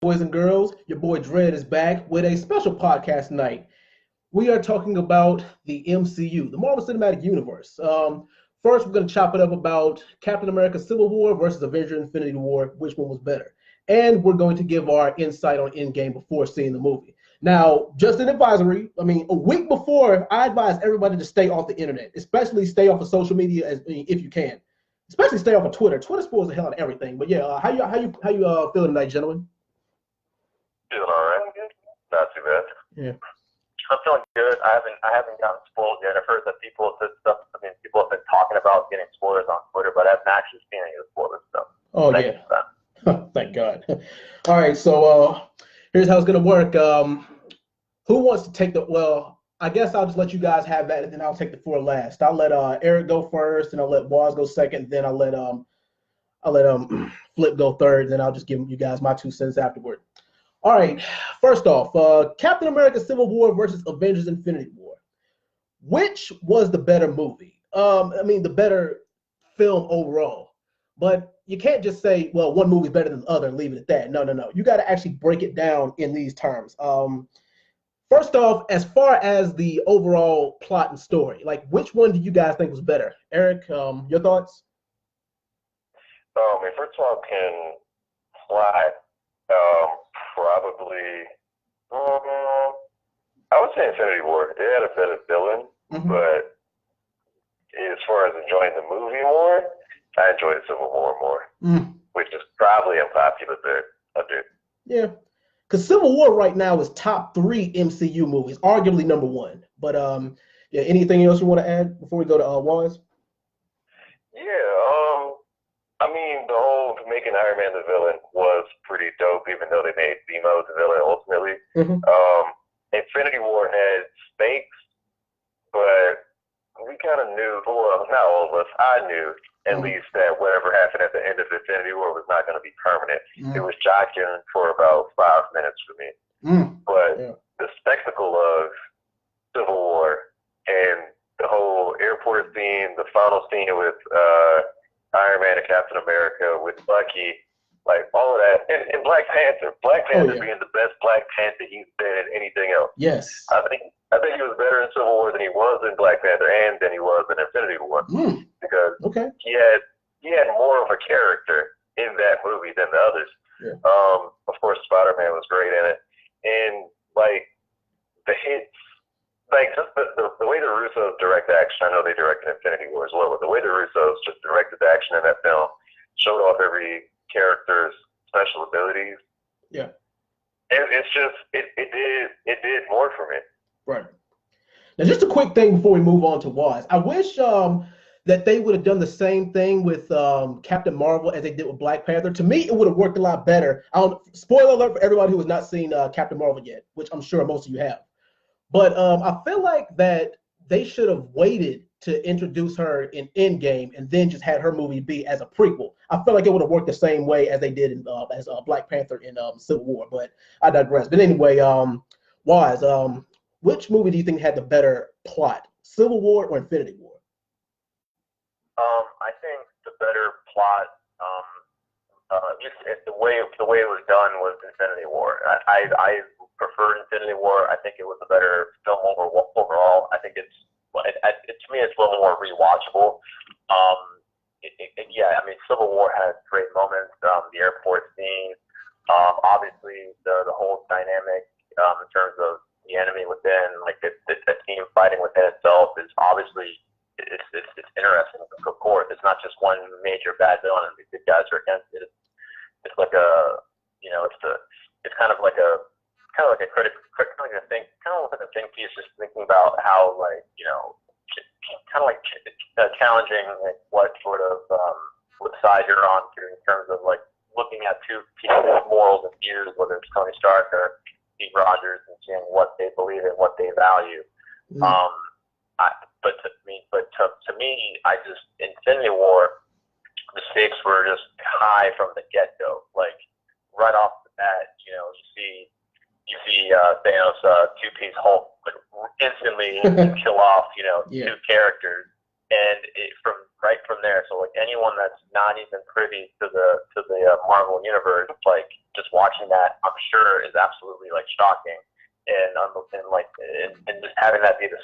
Boys and girls, your boy Dread is back with a special podcast tonight. We are talking about the MCU, the Marvel Cinematic Universe. First, we're going to chop it up about Captain America Civil War versus Avengers Infinity War, which one was better. And we're going to give our insight on Endgame before seeing the movie. Now, just an advisory, a week before, I advise everybody to stay off the internet, especially stay off of social media if you can. Especially stay off of Twitter. Twitter spoils the hell out of everything. But yeah, how you feeling tonight, gentlemen? Feeling all right. Not too bad. Yeah. I'm feeling good. I haven't gotten spoiled yet. I've heard that people have said stuff. People have been talking about getting spoilers on Twitter, but I haven't actually seen any of the spoilers stuff. Oh yeah. Thank God. All right, so here's how it's gonna work. Who wants to take the? Well, I guess I'll just let you guys have that, and then I'll take the floor last. I'll let Eric go first, and I'll let Waz go second. Then I'll let Flip go third, and then I'll just give you guys my 2 cents afterward. All right, first off, Captain America Civil War versus Avengers Infinity War. Which was the better movie? The better film overall. But you can't just say, well, one movie's better than the other and leave it at that. No. You got to actually break it down in these terms. First off, as far as the overall plot and story, like which one do you guys think was better? Eric, your thoughts? First of all, can plot probably. I would say Infinity War. It had a better villain, but as far as enjoying the movie more, I enjoyed Civil War more, which is probably unpopular there. I do. Yeah, because Civil War right now is top 3 MCU movies, arguably number 1. But yeah, anything else you want to add before we go to Waz? The whole making Iron Man the villain was pretty dope, even though they made Zemo the villain ultimately. Infinity War had stakes, but we kind of knew, well, not all of us, I knew at least that whatever happened at the end of Infinity War was not going to be permanent. It was shocking for about 5 minutes for me. But the spectacle of Civil War and the whole airport scene, the final scene with Iron Man and Captain America, with Bucky, like all of that, and Black Panther being the best Black Panther he's been in anything else. Yes. I think he was better in Civil War than he was in Black Panther and than he was in Infinity War. Because he had more of a character in that movie than the others. Yeah. Of course, Spider-Man was great in it. And like the hits, like just the way the Russos direct action, I know they directed Infinity War as well, but the way the Russos just directed the action in that film showed off every character's special abilities. Yeah. It's just it did more for me. Right. Now, just a quick thing before we move on to Waz. I wish that they would have done the same thing with Captain Marvel as they did with Black Panther. To me, it would have worked a lot better. Spoiler alert for everybody who has not seen Captain Marvel yet, which I'm sure most of you have. But I feel like that they should have waited to introduce her in Endgame and then just had her movie be as a prequel. I feel like it would have worked the same way as they did in as Black Panther in Civil War. But I digress. But anyway, Waz, which movie do you think had the better plot, Civil War or Infinity War? I think the better plot, just the way it was done was Infinity War. I prefer Infinity War. I think it was a better film overall. I think to me it's a little more rewatchable. Civil War had great moments. The airport scene, obviously the whole dynamic in terms of the enemy within, like the team fighting within itself is obviously it's interesting. Of course, it's not just one major bad villain and the good guys are against it. It's like it's kind of like a think piece, just thinking about how challenging what sort of what side you're on in terms of like looking at two people's morals and views, whether it's Tony Stark or Steve Rogers, and seeing what they believe and what they value. To me, I just Infinity War, the stakes were just high from the get-go. Like right off the bat, you see Thanos, two-piece Hulk, instantly kill off, two characters, and from from there. So like anyone that's not even privy to the Marvel universe, like just watching that, I'm sure is absolutely like shocking, and just having that be the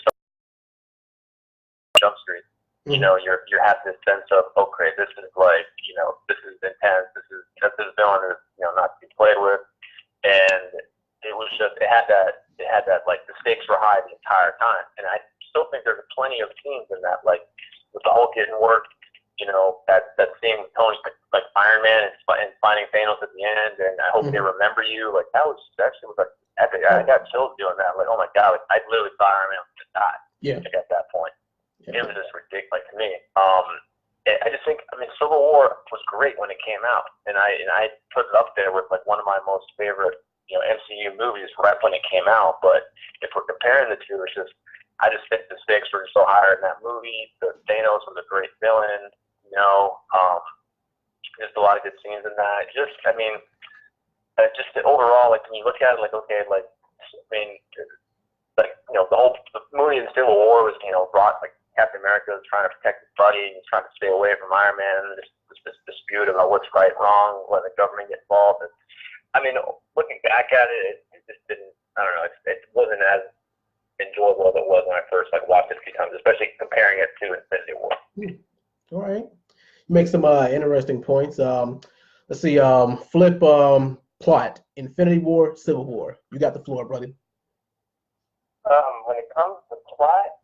jump street. You know, you have this sense of, okay, this is like, you know, this is intense. This villain is, you know, not to be played with, and it was just it had that like the stakes were high the entire time, and I still think there's plenty of scenes in that, like with the Hulk getting worked, you know, that scene with Tony, like Iron Man and finding Thanos at the end, and I hope they remember you. Like that actually was like epic. I got chills doing that. Like, oh my god, like, I literally thought Iron Man was gonna die. Yeah. Like, at that point. It was just ridiculous to me. I just think, I mean, Civil War was great when it came out, and I put it up there with like one of my most favorite, you know, MCU movies right when it came out. But if we're comparing the two, it's just I just think the stakes were so higher in that movie. The Thanos was a great villain, you know. Just a lot of good scenes in that. Just, I mean, just overall, like when you look at it, like okay, like I mean, like you know, the movie in Civil War was, you know, brought like. Captain America was trying to protect his buddy, and he's trying to stay away from Iron Man, and this dispute about what's right and wrong, when the government gets involved. And, I mean, looking back at it, it just didn't, I don't know, it wasn't as enjoyable as it was when I first like watched it a few times, especially comparing it to Infinity War. All right. Make some interesting points. Let's see, flip plot, Infinity War, Civil War. You got the floor, brother. When it comes to plot,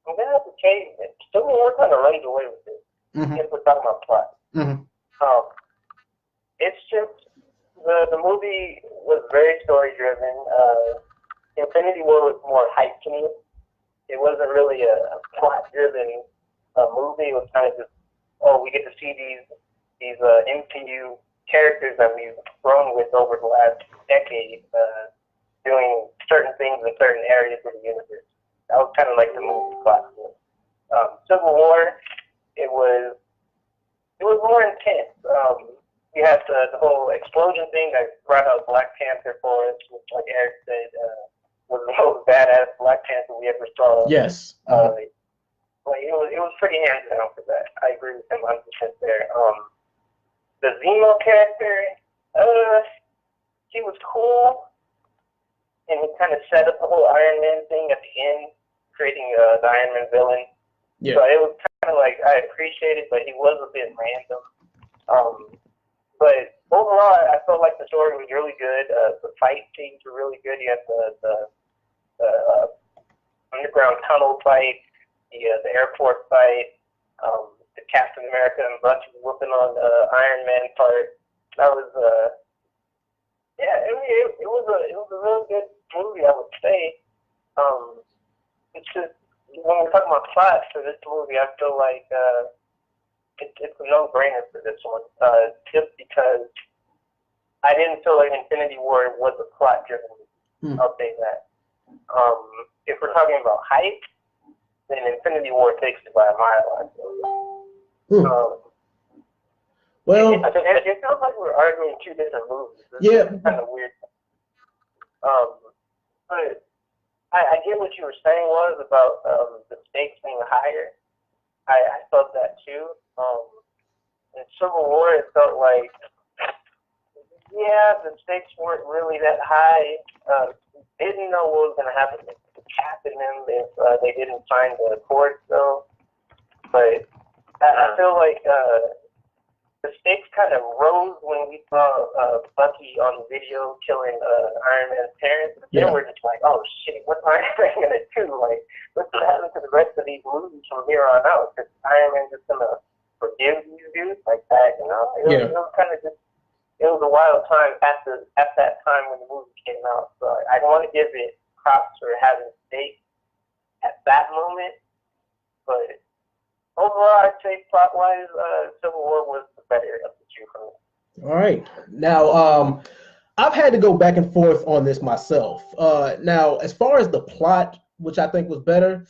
I'm gonna have to say that Civil War kind of runs away with it. If we're talking about plot, it's just the movie was very story driven. Infinity War was more hype to me. It wasn't really a plot driven movie. It was kind of just, oh, we get to see these MCU characters that we've grown with over the last decade, doing certain things in certain areas of the universe. That was kind of like the movie plot. Civil War, it was more intense. You had the whole explosion thing that brought out Black Panther for us, which, like Eric said, was the most badass Black Panther we ever saw. Yes. Like it was pretty hands down for that. I agree with him 100% there. The Zemo character, he was cool, and he kind of set up the whole Iron Man thing at the end, creating the Iron Man villain. Yeah. So it was kind of like, I appreciate it, but he was a bit random. But overall, I felt like the story was really good. The fight scenes were really good. You had the underground tunnel fight, the airport fight, the Captain America and Bucky whooping on the Iron Man part. That was yeah, it was a really good movie, I would say. It's just when we're talking about plot for this movie, I feel like it's a no-brainer for this one, just because I didn't feel like Infinity War was a plot-driven movie. I'll say that. If we're talking about hype, then Infinity War takes it by a mile, I feel. Well, it feels like we're arguing two different movies. It's kind of weird. But I get what you were saying was about the stakes being higher. I felt that too. In Civil War, it felt like, yeah, the stakes weren't really that high. Didn't know what was going to happen to Cap and them if they didn't sign the accord, though. But I feel like the stakes kind of rose when we saw Bucky on video killing Iron Man's parents. Then we're just like, oh shit, what's Iron Man gonna do? Like, what's gonna happen to the rest of these movies from here on out? Is Iron Man just gonna forgive these dudes like that? You know, it was kind of just, it was a wild time at that time when the movie came out. So I don't want to give it props for having stakes at that moment, but overall, I'd say plot-wise, Civil War was the better of the two for me. All right. Now, I've had to go back and forth on this myself. Now, as far as the plot, which I think was better,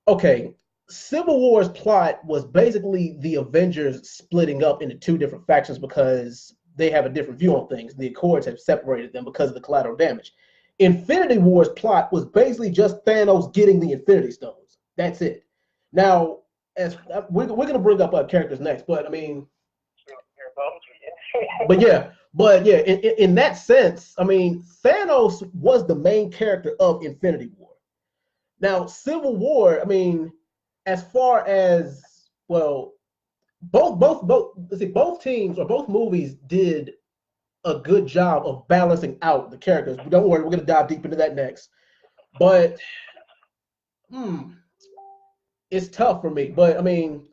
okay, Civil War's plot was basically the Avengers splitting up into two different factions because they have a different view on things. The Accords have separated them because of the collateral damage. Infinity War's plot was basically just Thanos getting the Infinity Stones. That's it. Now, as we're gonna bring up characters next, but I mean, but yeah, in that sense, I mean, Thanos was the main character of Infinity War. Now, Civil War, I mean, as far as well, both teams or both movies did a good job of balancing out the characters. But don't worry, we're gonna dive deep into that next. But it's tough for me. But I mean,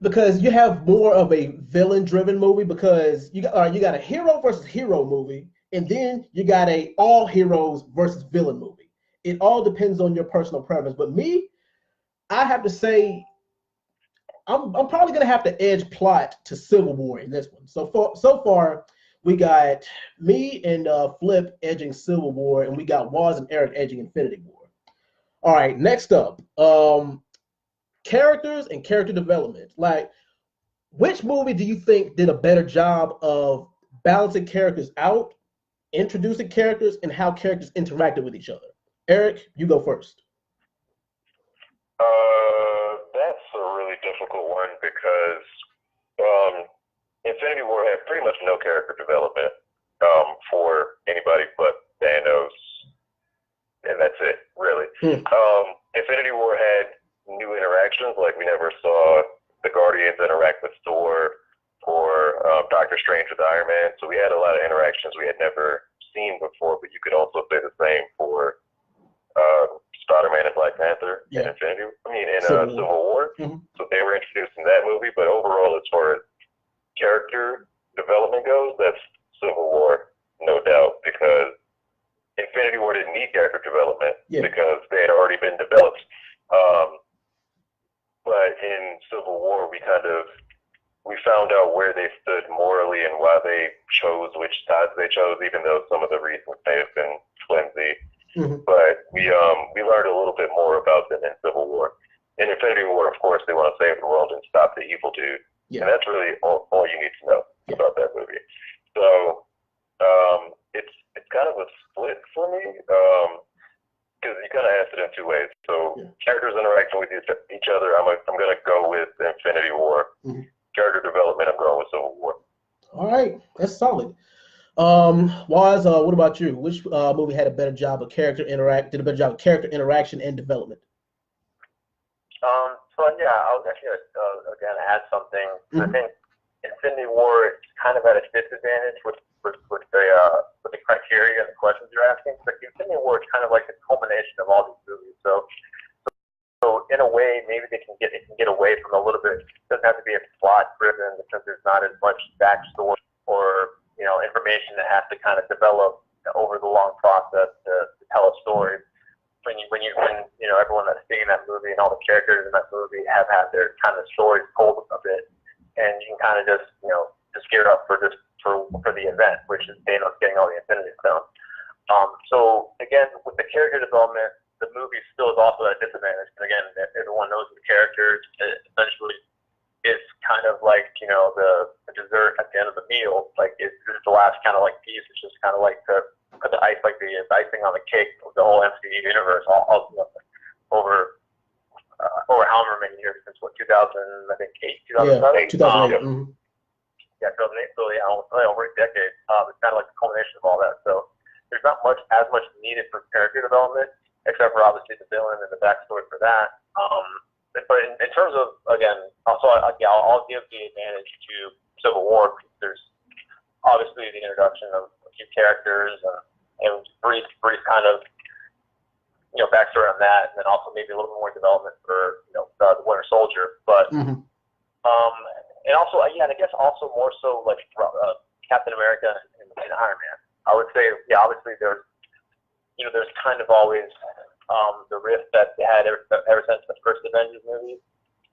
because you have more of a villain-driven movie, because you got a hero versus hero movie, and then you got a all heroes versus villain movie. It all depends on your personal preference. But me, I have to say, I'm probably gonna have to edge plot to Civil War in this one. So far, we got me and Flip edging Civil War, and we got Waz and Eric edging Infinity War. All right, next up, characters and character development. Like, which movie do you think did a better job of balancing characters out, introducing characters, and how characters interacted with each other? Eric, you go first. That's a really difficult one because Infinity War had pretty much no character development for anybody but Thanos, and that's it, really. Infinity War had new interactions, like we never saw the Guardians interact with Thor or Doctor Strange with Iron Man, so we had a lot of interactions we had never seen before, but you could also say the same for Spider-Man and Black Panther in Civil War. So they were introduced in that movie, but overall, as far as character development goes, that's Civil War, no doubt, because Infinity War didn't need character development because they had already been developed. But in Civil War, we found out where they stood morally and why they chose which sides they chose, even though some of the reasons may have been flimsy. But we learned a little bit more about them in Civil War. In Infinity War, of course, they want to save the world and stop the evil dude. And that's really all you need to know about that movie. So it's kind of a split for me, because you kind of asked it in two ways. So characters interacting with each other, I'm going to go with Infinity War. Character development, I'm going with Civil War. All right, that's solid. Waz, what about you? Which movie had a better job of character interaction and development? So yeah, I was actually gonna add something. I think Infinity War is kind of at a disadvantage with the criteria and the questions you're asking. But Infinity War is kind of like the culmination of all these movies. So in a way, maybe it can get away from a little bit. It doesn't have to be a plot driven because there's not as much backstory or information that has to kind of develop over the long process to tell a story. When everyone that's seeing that movie and all the characters in that movie have had their kind of stories told a bit, and you can kind of just gear up for the event, which is Thanos getting all the Infinity Stones. So again, with the character development, the movie still is also at a disadvantage. And again, everyone knows the characters. Essentially, it's kind of like the dessert at the end of the meal. Like it's the last kind of like piece. It's just kind of like the icing on the cake of the whole MCU universe. Over however many years since 2008, 2007. 2008. 2008. So over a decade. It's kind of like the culmination of all that. So there's not as much needed for character development, except for obviously the villain and the backstory for that. But in terms of, again, I'll give the advantage to Civil War because there's obviously the introduction of a few characters and brief kind of backstory on that, and then also maybe a little bit more development for the Winter Soldier. But and also I guess also more so like Captain America and Iron Man. I would say obviously there's kind of always the rift that they had ever since the first Avengers movie,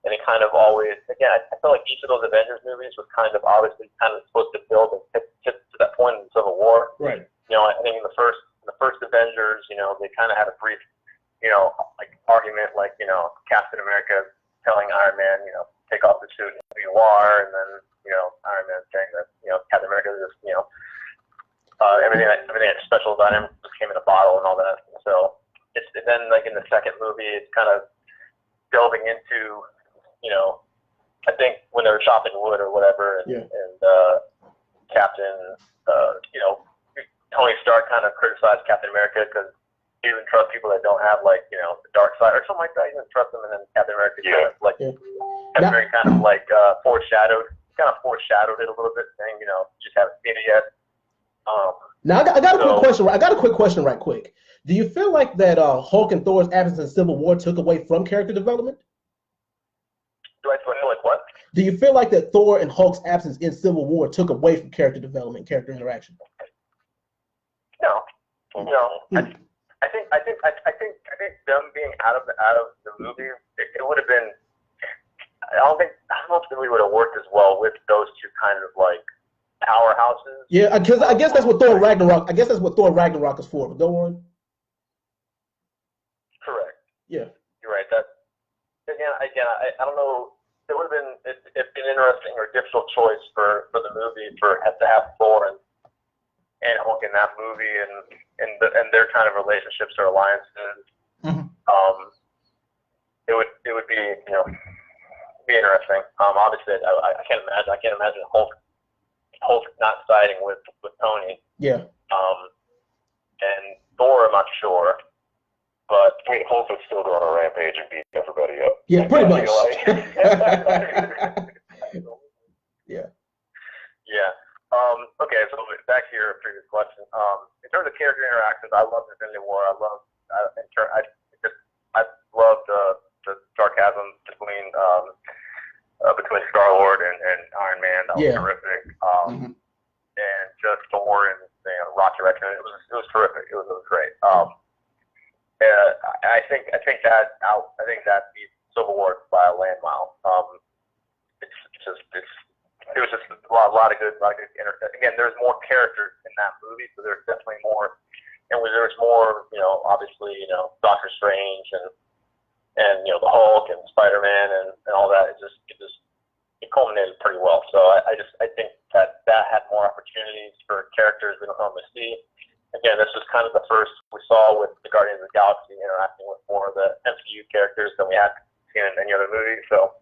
and it kind of always, again, I feel like each of those Avengers movies was kind of obviously kind of supposed to build and tip to that point in Civil War. Right. I think in the first Avengers, they kind of had a brief, like argument, like Captain America telling Iron Man, take off the suit and who you are, and then Iron Man saying that Captain America is just everything that's special about him just came in a bottle and all that. So. And then, like in the second movie, it's kind of delving into, you know, I think when they were chopping wood or whatever, and Captain, you know, Tony Stark kind of criticized Captain America because he doesn't trust people that don't have, like, you know, the dark side or something like that. He doesn't trust them, and then Captain America kind of like foreshadowed it a little bit, saying, you know, you just haven't seen it yet. Now I got a quick question. I got a quick question, right quick. Do you feel like that Hulk and Thor's absence in Civil War took away from character development? Do I feel like what? Do you feel like that Thor and Hulk's absence in Civil War took away from character development, character interaction? No. I think them being out of the movie, it would have been. I don't know if it really would have worked as well with those two kind of like powerhouses. Yeah, because I guess that's what Thor Ragnarok. I guess that's what Thor Ragnarok is for. But go on. Correct. Yeah. You're right. That again, I don't know. It would have been an interesting or difficult choice for the movie to have Thor and Hulk in that movie and their kind of relationships or alliances. Mm-hmm. It would be, you know, be interesting. Obviously, I can't imagine Hulk not siding with Tony. Yeah. And Thor, I'm not sure. But I mean, Hulk would still go on a rampage and beat everybody up. Yeah, pretty much. Yeah. Yeah. Okay, so back to your previous question. In terms of character interactions, I love Infinity War. I love the sarcasm between Star-Lord and Iron Man. That was terrific. And just Thor and Rocket Raccoon. It was terrific. It was great. I think that beat Civil War by a land mile. It was just a lot of good. Again, there's more characters in that movie, so there's definitely more. And there was more, you know, obviously, you know, Doctor Strange and you know, the Hulk and Spider-Man and all that. It culminated pretty well. So I think that had more opportunities for characters we don't normally see. Again, this was kind of the first we saw with the Guardians of the Galaxy interacting with more of the MCU characters than we had seen in any other movie. So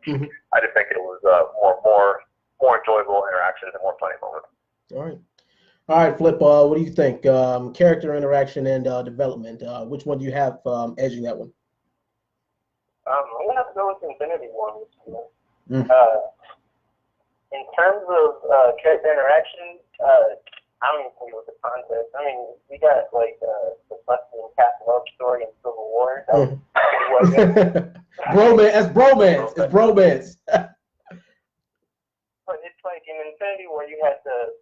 I just think it was more enjoyable interactions and more funny moments. All right, Flip. What do you think? Character interaction and development. Which one do you have edging that one? I'm gonna have to go with Infinity War. In terms of character interaction, I don't even think it was a contest. I mean, we got like the Bucky and Cap love story in Civil War. That was bromance. It's bromance. It's bromance. But it's like in Infinity War, you had the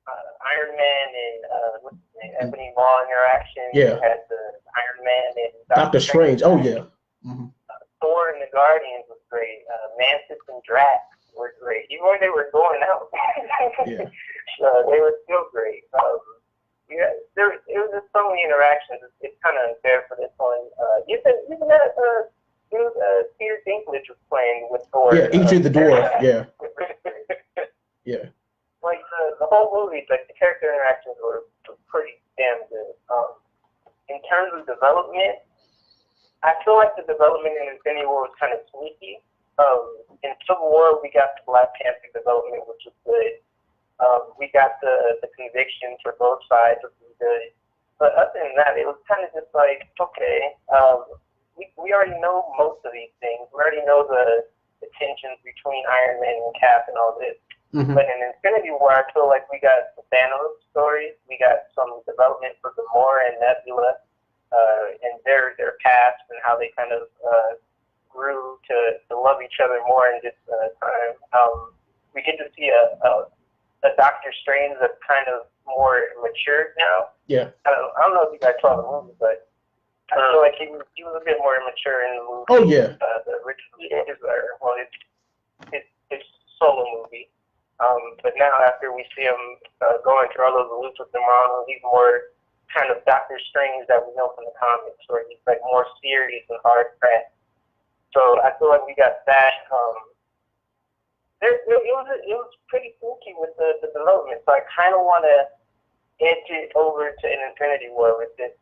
Iron Man and what's his name, Ebony Maw interaction. Yeah. You had the Iron Man and Doctor Strange. Oh yeah. Thor and the Guardians was great. Mantis and Drax were great. Even when they were going out, they were still great. It was just so many interactions. It's kind of unfair for this one. Even that Peter Dinklage was playing with Thor. Yeah, Each the Dwarf. Yeah. Yeah. Like the whole movie, like the character interactions were pretty damn good. In terms of development, I feel like the development in Infinity War was kind of sneaky. In Civil War, we got the Black Panther development, which was good. We got the conviction for both sides, which was good. But other than that, it was kind of just like, okay, we already know most of these things. We already know the tensions between Iron Man and Cap and all this. But in Infinity War, I feel like we got the Thanos stories. We got some development for Gamora and Nebula and their past and how they kind of grew to love each other more in this time. We get to see a Doctor Strange that's kind of more mature now. Yeah. I don't know if you guys saw the movie, but I feel like he was a bit more immature in the movie. Oh yeah. The original, his solo movie. But now after we see him going through all those loops with Dormammu, he's more kind of Doctor Strange that we know from the comics, where he's like more serious and hard pressed. So I feel like we got that. It was pretty sneaky with the development. So I kind of want to edge it over to an Infinity War with this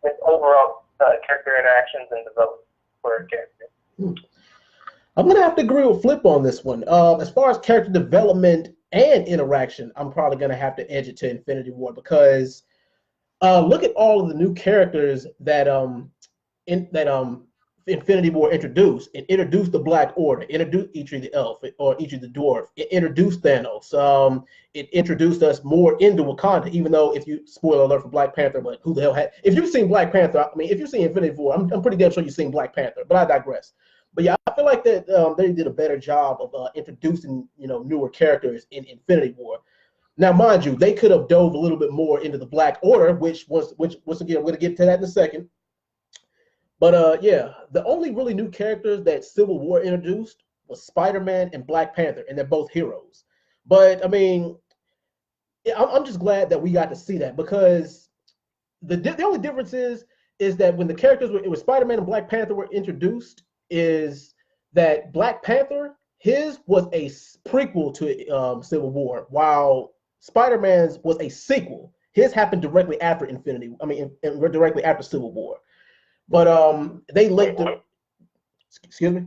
with overall character interactions and development. for a character. I'm gonna have to agree with Flip on this one. As far as character development and interaction, I'm probably gonna have to edge it to Infinity War because look at all of the new characters that Infinity War introduced. It introduced the Black Order, introduced Eitri the Elf or Eitri the Dwarf. It introduced Thanos. It introduced us more into Wakanda, even though if you spoiler alert for Black Panther, but who the hell had if you've seen Black Panther, I mean if you've seen Infinity War, I'm pretty damn sure you've seen Black Panther, but I digress. But yeah, I feel like that they did a better job of introducing newer characters in Infinity War. Now, mind you, they could have dove a little bit more into the Black Order, which once again, we're gonna get to that in a second. But yeah, the only really new characters that Civil War introduced was Spider-Man and Black Panther, and they're both heroes. But I mean, I'm just glad that we got to see that because the only difference is that when the characters it was Spider-Man and Black Panther were introduced, is that Black Panther his was a prequel to Civil War, while Spider-Man's was a sequel. His happened directly after directly after Civil War. But they linked it. Excuse me?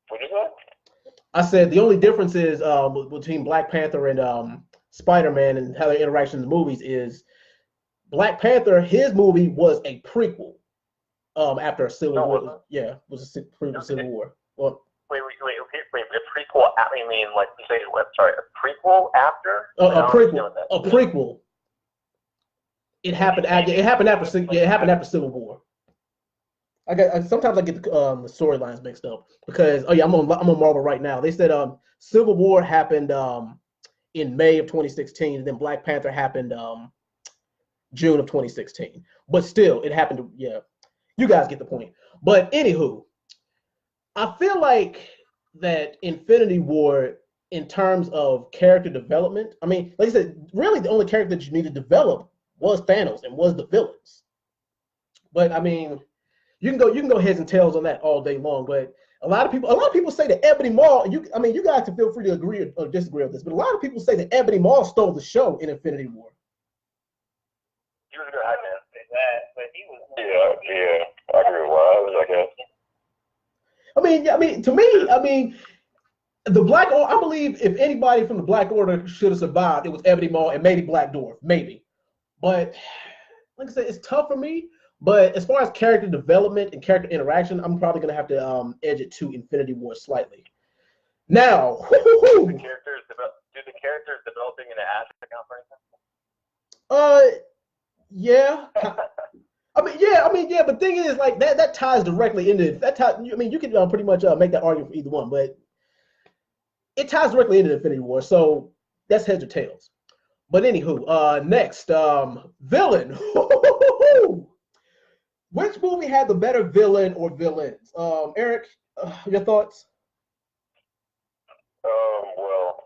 What you say? I said the only difference is between Black Panther and Spider-Man and how their interaction in the movies is Black Panther, his movie was a prequel after Civil War. Yeah, was a prequel to Civil War. Well, Wait, a prequel? I mean, like you say, sorry, a prequel after? A prequel. It happened after Civil War. Sometimes I get the storylines mixed up because I'm on Marvel right now. They said Civil War happened in May of 2016, and then Black Panther happened June of 2016. But still, it happened. You guys get the point. But anywho, I feel like that Infinity War, in terms of character development, I mean, like I said, really the only character that you need to develop was Thanos and was the villains. But I mean, you can go heads and tails on that all day long. But a lot of people say that Ebony Maw. You guys can feel free to agree or disagree with this, but a lot of people say that Ebony Maw stole the show in Infinity War. He was a good man. But he was. Yeah, I agree with Wise, I guess. To me, the Black Order. I believe if anybody from the Black Order should have survived, it was Ebony Maw and maybe Black Dwarf, maybe. But like I said, it's tough for me. But as far as character development and character interaction, I'm probably gonna have to edge it to Infinity War slightly. Now, do the characters developing in an Ash account for anything? Yeah. Yeah. But the thing is, like that ties directly into that. You can pretty much make that argument for either one, but it ties directly into Infinity War. So that's heads or tails. But anywho, next, villain. Which movie had the better villain or villains? Eric, your thoughts? Well,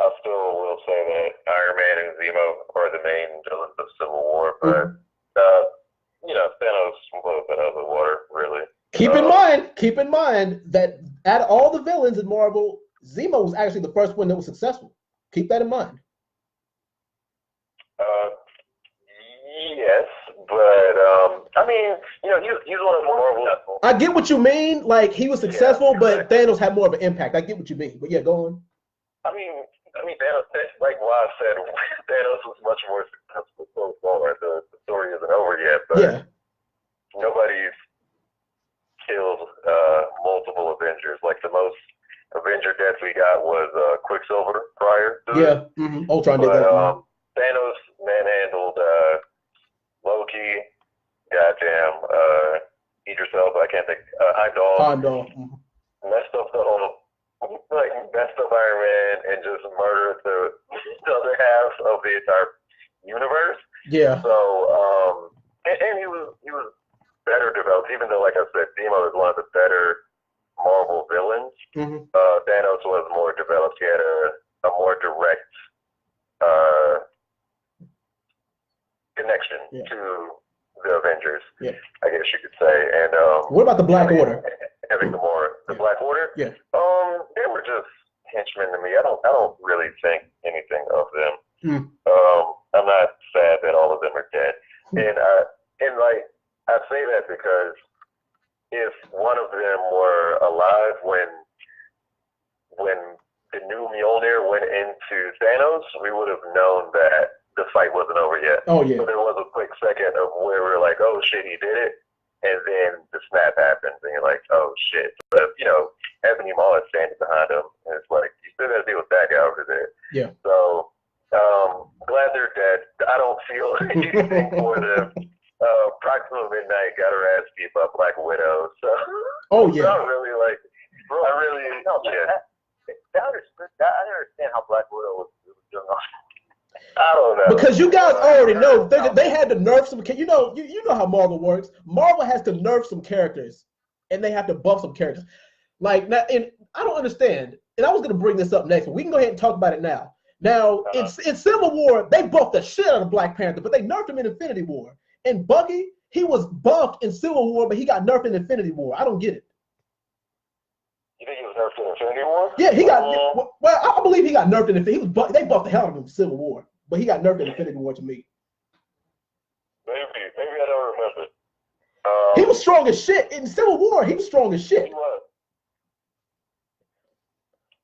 I still will say that Iron Man and Zemo are the main villains of Civil War, but Thanos blew it out of the water, really. Keep in mind that out of all the villains in Marvel, Zemo was actually the first one that was successful. Keep that in mind. Yes, but he's one of the Marvel. I get what you mean. Like he was successful, but Thanos had more of an impact. I get what you mean. But yeah, go on. I mean, Thanos, like Waz said, Thanos was much more successful so far. The story isn't over yet, but nobody's killed multiple Avengers. Like the most Avenger deaths we got was Quicksilver prior to this. Ultron did that. Thanos manhandled Loki, goddamn, Idris Elba, I can't think, Heimdall. Messed up Iron Man and just murdered the other half of the entire universe. Yeah. So, and he was better developed, even though, like I said, Zemo is one of the better Marvel villains. Thanos was more developed. He had a more direct connection to the Avengers, I guess you could say. And what about the Black Order? Having the Black Order? Yeah. They were just henchmen to me. I don't really think anything of them. I'm not sad that all of them are dead. And I say that because if Thanos, we would have known that the fight wasn't over yet. Oh yeah. So there was a quick second of where we were like, oh shit, he did it. And then the snap happens, and you're like, oh shit. But, Ebony Maw is standing behind him, and it's like, you still got to deal with that guy over there. Yeah. So, glad they're dead. I don't feel anything for them. Proxima Midnight got her ass beat by Black Widow. So, oh yeah. I really like, bro, I understand how Black Widow was doing all. I don't know. Because you guys already know they had to nerf some. You know how Marvel works. Marvel has to nerf some characters, and they have to buff some characters. Like now, and I don't understand. And I was going to bring this up next, but we can go ahead and talk about it now. Now, in Civil War, they buffed the shit out of Black Panther, but they nerfed him in Infinity War. And Bucky, he was buffed in Civil War, but he got nerfed in Infinity War. I don't get it. You think he was nerfed in Infinity War? Yeah, he got. Well, I believe he got nerfed in Infinity. They buffed the hell out of him in Civil War, but he got nerfed in Infinity War to me. Maybe I don't remember. He was strong as shit in Civil War. He was strong as shit. He was.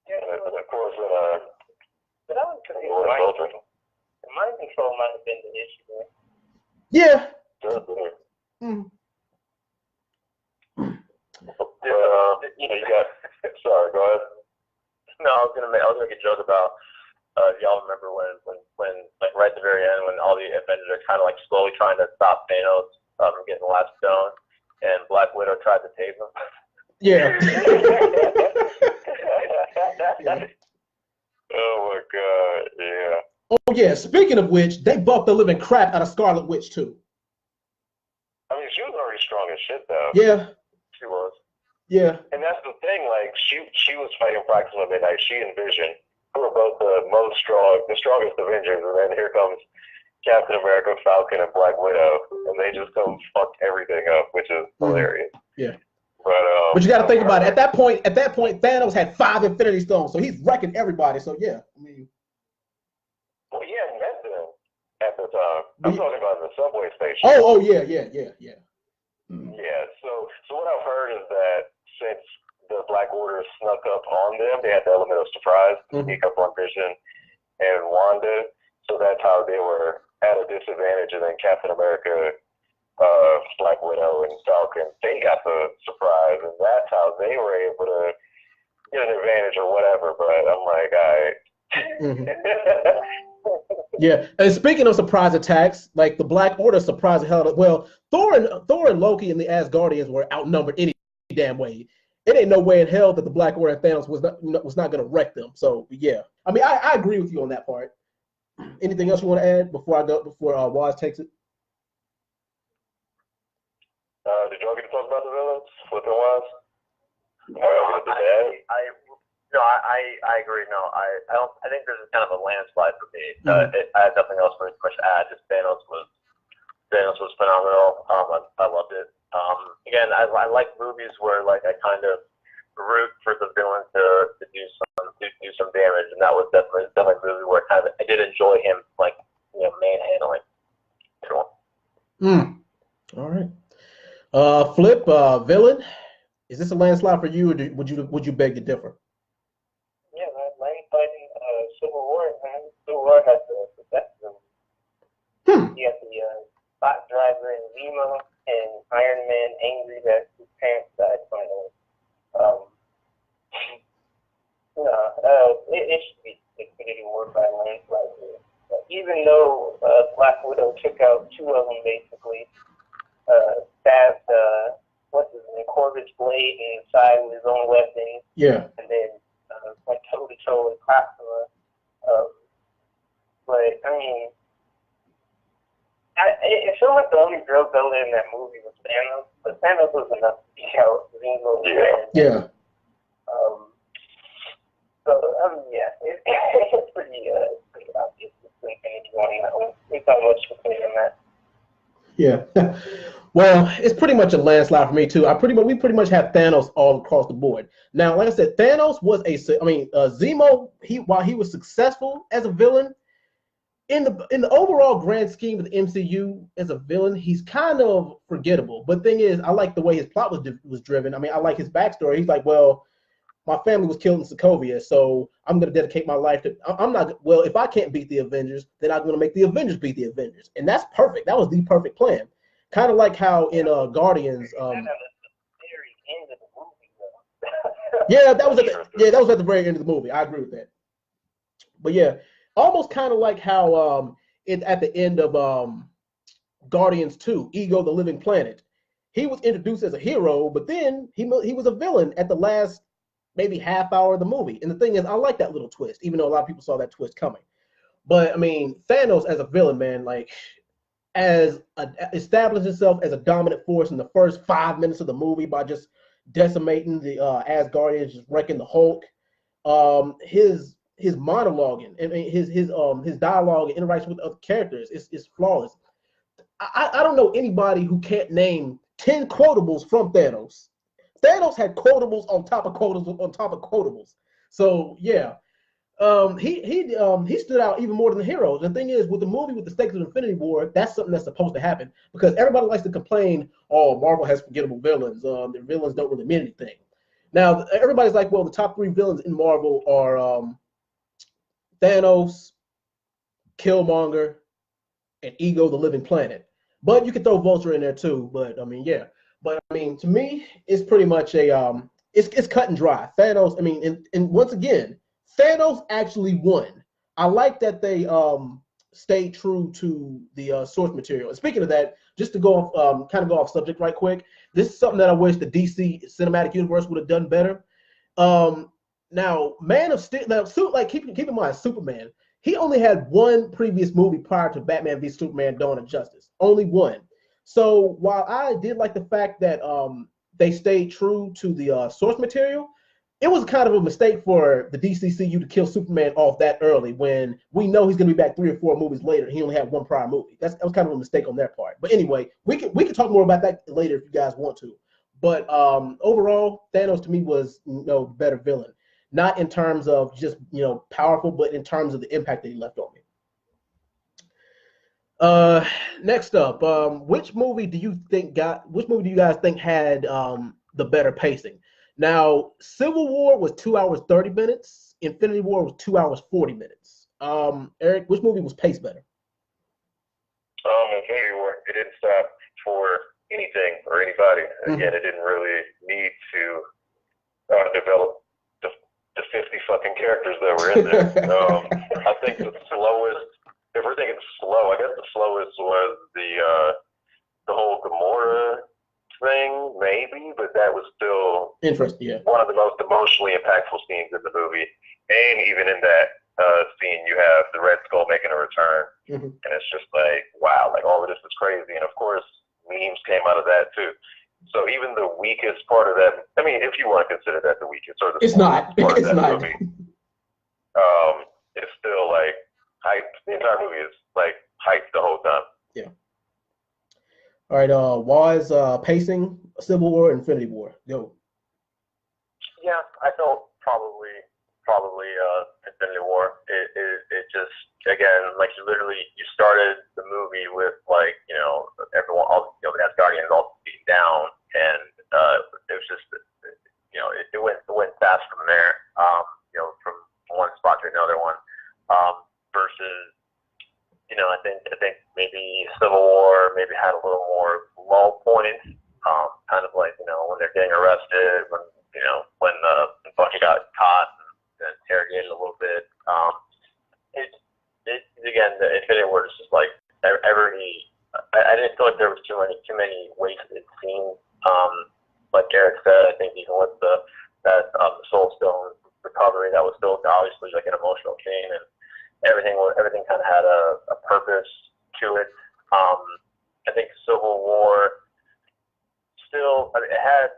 Yeah, and of course, but I was confused. Mind control might have been the issue there. Yeah. Mm. You got. Sorry, go ahead. No, I was gonna make a joke about. Y'all remember when like right at the very end when all the Avengers are kind of like slowly trying to stop Thanos from getting the last stone, and Black Widow tried to tase him. Yeah. Yeah. Oh my god, yeah. Oh yeah. Speaking of which, they buffed the living crap out of Scarlet Witch too. I mean, she was already strong as shit though. Yeah. She was. Yeah. And that's the thing, like she was fighting Proxima Midnight, she and Vision, who are both the strongest Avengers, and then here comes Captain America, Falcon, and Black Widow, and they just come fuck everything up, which is hilarious. Yeah. But you got to think about it. At that point, Thanos had 5 Infinity Stones, so he's wrecking everybody. So yeah, I mean. Well, he hadn't met them at the time. I'm talking about the subway station. Oh yeah. Mm. Yeah. So what I've heard is that since the Black Order snuck up on them, they had the element of surprise to sneak up on Vision and Wanda. So that's how they were at a disadvantage, and then Captain America, Black Widow, and Falcon, they got the surprise, and that's how they were able to get an advantage or whatever. But I'm like, Yeah, and speaking of surprise attacks, like the Black Order surprised the hell out of, well, Thor and Loki and the Asgardians were outnumbered any damn way. It ain't no way in hell that the Black Order and Thanos was not going to wreck them. So yeah, I mean, I agree with you on that part. Anything else you want to add before Waz takes it? Did you want me to talk about the villains? Flipping Waz? I agree. No, I think this is kind of a landslide for me. I have nothing else much to add. Just Thanos was phenomenal. I loved it. Again, I like movies where like I kind of root for the villain to do some damage, and that was definitely a movie where I did enjoy him like manhandling everyone. All right. Flip, villain. Is this a landslide for you, or would you beg to differ? Yeah, man, fighting Civil War, man. Civil War had the best villain. You got the bot driver and Zemo, and Iron Man angry that his parents died finally. It should be Infinity War by landslide. Even though Black Widow took out 2 of them basically, stabbed Corvus blade inside with his own weapon. Yeah. And then went toe to toe with Proxima. But I mean, it felt like the only real villain in that movie was Thanos, but Thanos was enough to take out Zemo. Yeah. So it's pretty obvious between Infinity War and that one. There's not much to say on that. Yeah. Well, it's pretty much a landslide for me too. We pretty much have Thanos all across the board. Now, like I said, Thanos was Zemo. While he was successful as a villain, in the overall grand scheme of the MCU as a villain, he's kind of forgettable. But the thing is, I like the way his plot was driven. I mean, I like his backstory. He's like, well, my family was killed in Sokovia, so I'm going to dedicate my life to. I'm not well. If I can't beat the Avengers, then I'm going to make the Avengers beat the Avengers, and that's perfect. That was the perfect plan. Kind of like how in Guardians. Yeah, that was at the very end of the movie. I agree with that. But yeah, almost kind of like how at the end of Guardians 2, Ego the Living Planet, he was introduced as a hero, but then he was a villain at the last maybe half hour of the movie. And the thing is, I like that little twist, even though a lot of people saw that twist coming. But I mean, Thanos as a villain, man, like established himself as a dominant force in the first 5 minutes of the movie by just decimating the Asgardians, just wrecking the Hulk. His monologuing and his dialogue and interaction with other characters is flawless. I don't know anybody who can't name 10 quotables from Thanos. Thanos had quotables on top of quotables on top of quotables. So yeah, he stood out even more than the heroes. And the thing is, with the movie with the stakes of Infinity War, that's something that's supposed to happen because everybody likes to complain, oh, Marvel has forgettable villains. The villains don't really mean anything. Now everybody's like, well, the top 3 villains in Marvel are Thanos, Killmonger, and Ego the Living Planet. But you can throw Vulture in there too. But I mean, yeah. But I mean, to me, it's pretty much a it's cut and dry. Thanos. I mean, and once again, Thanos actually won. I like that they stayed true to the source material. And speaking of that, just to go off, kind of go off subject right quick. This is something that I wish the DC cinematic universe would have done better. Now, Man of Steel. Now, keep in mind, Superman. He only had one previous movie prior to Batman v Superman: Dawn of Justice. Only one. So while I did like the fact that they stayed true to the source material, it was kind of a mistake for the DCCU to kill Superman off that early when we know he's going to be back 3 or 4 movies later. He only had one prior movie. That was kind of a mistake on their part. But anyway, we can talk more about that later if you guys want to. But overall, Thanos to me was better villain. Not in terms of just powerful, but in terms of the impact that he left on me. Next up, which movie do you guys think had the better pacing? Now, Civil War was 2 hours 30 minutes. Infinity War was 2 hours 40 minutes. Eric, which movie was paced better? Infinity War. It didn't stop for anything or anybody. Again, it didn't really need to develop the 50 fucking characters that were in there. I think the slowest. If we're thinking slow, I guess the slowest was the whole Gamora thing, maybe, but that was still interesting. Yeah, one of the most emotionally impactful scenes in the movie. And even in that scene, you have the Red Skull making a return, and it's just like, wow, like all of this is crazy. And of course, memes came out of that too. So even the weakest part of that, I mean, if you want to consider that the weakest or the it's not, part it's of that not. movie, it's still like. The entire movie is like hyped the whole time. Yeah. All right. Wise pacing, Civil War, Infinity War. Go. Yeah, I felt probably Infinity War. It just again like you started the movie with like everyone the Asgardians all beaten down, and it was just it went fast from there. From one spot to another one. Versus, I think maybe Civil War maybe had a little more lull points, kind of like when they're getting arrested, when Bucky got caught and interrogated a little bit. Again, the Infinity War is just like I didn't feel like there was too many wasted scenes. Like Eric said, I think even with the Soul Stone recovery, that was still obviously like an emotional scene and. Everything kind of had a purpose to it. I think Civil War still, it had,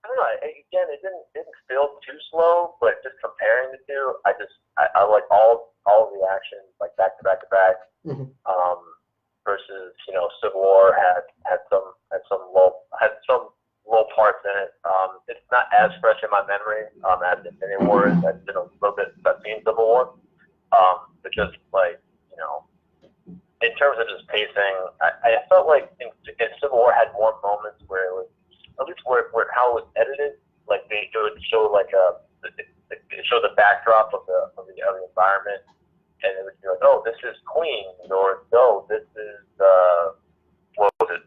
I don't know, again, it didn't feel too slow, but just comparing the two, I like all of the action, like back to back to back, versus, Civil War had some low parts in it. It's not as fresh in my memory as Infinity War is. I've been a little bit, I've seen Civil War. But just like, in terms of just pacing, I felt like in Civil War had more moments where it was, at least where how it was edited, like they show like it show the backdrop of the environment, and it would be like, oh, this is Queens, or no, this is what was it?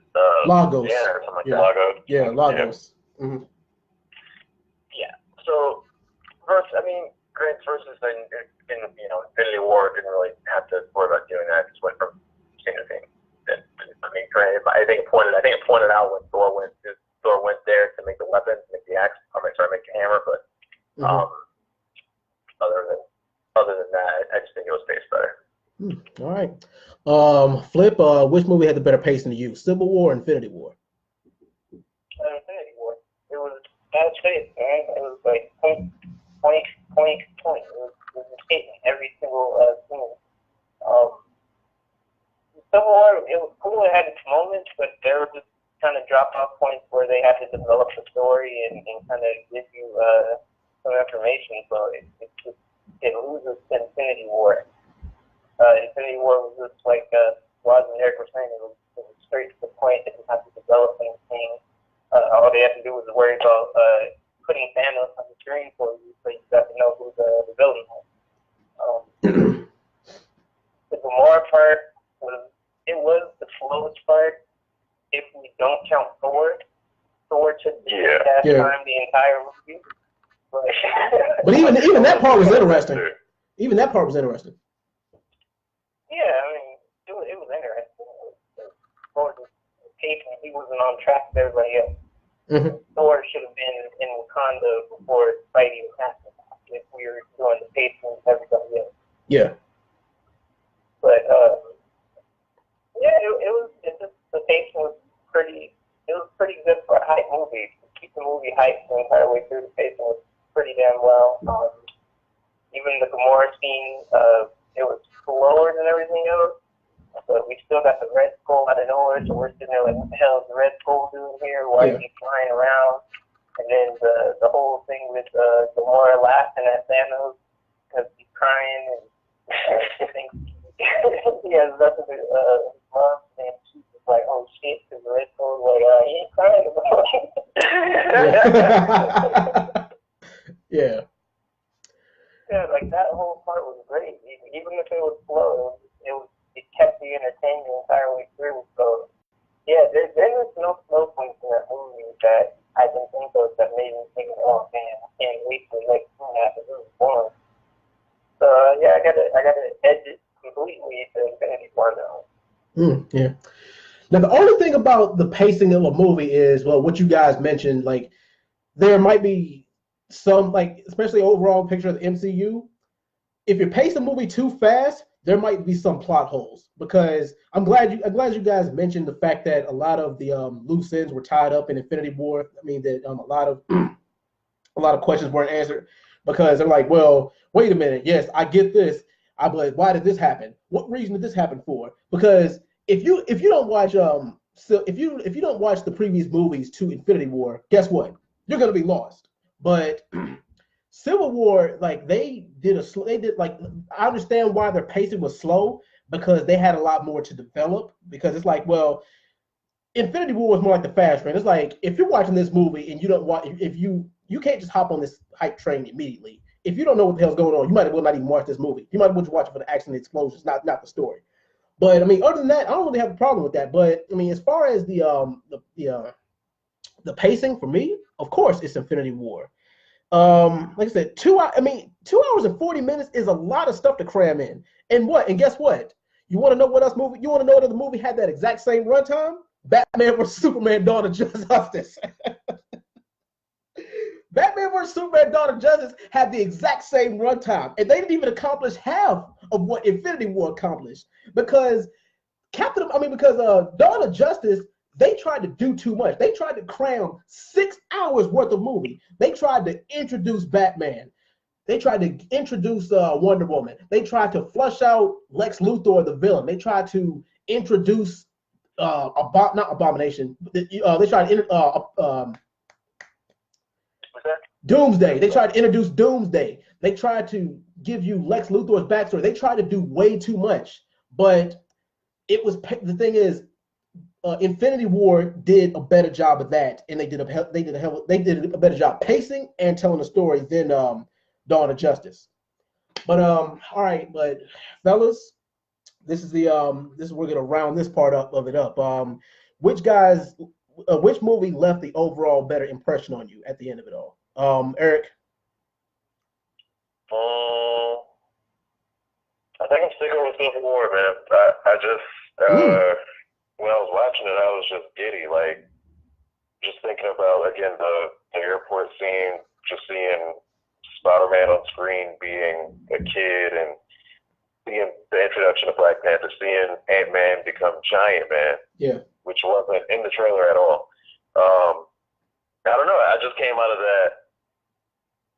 Lagos. Yeah, or something like yeah. that. Lagos. Yeah, Lagos. Yeah. Mm-hmm. Yeah. So, Grant's versus in Infinity War didn't really have to worry about doing that. It just went from scene to scene. Grant, I think it pointed out when Thor went there to make the weapons, make the axe. Make the hammer. But other than that, I just think it was paced better. All right. Flip. Which movie had the better pacing to you, Civil War or Infinity War? Infinity War. It was bad pace, man. It was like point. It was hitting every single scene. Civil War, it was cool. It had its moments, but there were just kind of drop-off points where they had to develop the story and kind of give you some information. So it loses Infinity War. Infinity War was just like Roz and Eric were saying, it was straight to the point. They didn't have to develop anything. All they had to do was worry about putting Thanos on the screen for you, so you got to know who the villain was. The Gamora part was the slowest part. If we don't count Thor took the time the entire movie. But even that part was interesting. Even that part was interesting. Yeah, I mean, it was interesting. Thor was pacing. He wasn't on track with everybody else. Mm-hmm. Thor should have been in Wakanda before Spidey was happening. If we were doing the pacing with everybody else. Yeah. But the pacing was pretty. It was pretty good for a hype movie. To keep the movie hyped the entire way through, the pacing was pretty damn well. Even the Gamora scene, it was slower than everything else. But we still got the Red Skull out of nowhere, so we're sitting there like, what the hell is the Red Skull doing here? Why is he flying around? And then the whole thing with Gamora laughing at Thanos because he's crying and she thinks he has nothing to love, and she's just like, oh shit, because the Red Skull's like, he ain't crying about it. Yeah. Yeah, like that whole part was great. Even if it was slow, it kept me entertained the entire way through. So yeah, there's no slow points in that movie that I can think of that made me think, oh man, I can't wait for the next 2.5 hours. So yeah, I gotta edge it completely to Infinity War now. Yeah. Now the only thing about the pacing of a movie is, well, what you guys mentioned, like there might be some, like, especially overall picture of the MCU, if you pace a movie too fast, there might be some plot holes. Because I'm glad you guys mentioned the fact that a lot of the loose ends were tied up in Infinity War. I mean that a lot of questions weren't answered because they're like, well, wait a minute, yes, I get this. I'm like, why did this happen? What reason did this happen for? Because if you don't watch if you don't watch the previous movies to Infinity War, guess what? You're gonna be lost. But Civil War, like I understand why their pacing was slow because they had a lot more to develop. Because it's like, well, Infinity War was more like the fast train. It's like if you're watching this movie and you don't watch, if you can't just hop on this hype train immediately. If you don't know what the hell's going on, you might as well not even watch this movie. You might as well just watch it for the action and explosions, not the story. But I mean, other than that, I don't really have a problem with that. But I mean, as far as the pacing for me, of course, it's Infinity War. Like I said, 2 hours and 40 minutes is a lot of stuff to cram in. And guess what? You want to know what else movie? You want to know that the movie had that exact same runtime? Batman vs Superman: Dawn of Justice. Batman vs Superman: Dawn of Justice had the exact same runtime, and they didn't even accomplish half of what Infinity War accomplished because Dawn of Justice, they tried to do too much. They tried to cram 6 hours worth of movie. They tried to introduce Batman. They tried to introduce Wonder Woman. They tried to flush out Lex Luthor, the villain. They tried to introduce not Abomination. They tried to Doomsday. They tried to introduce Doomsday. They tried to give you Lex Luthor's backstory. They tried to do way too much. But the thing is, Infinity War did a better job of that, and they did a better job pacing and telling the story than Dawn of Justice. But all right, but fellas, this is we're gonna round this part up of it up. Which movie left the overall better impression on you at the end of it all? Eric. I think I'm sticking with Civil War, man. I just when I was watching it, I was just giddy, like just thinking about again the airport scene, just seeing Spider-Man on screen being a kid and seeing the introduction of Black Panther, seeing Ant-Man become Giant Man, which wasn't in the trailer at all. I don't know. I just came out of that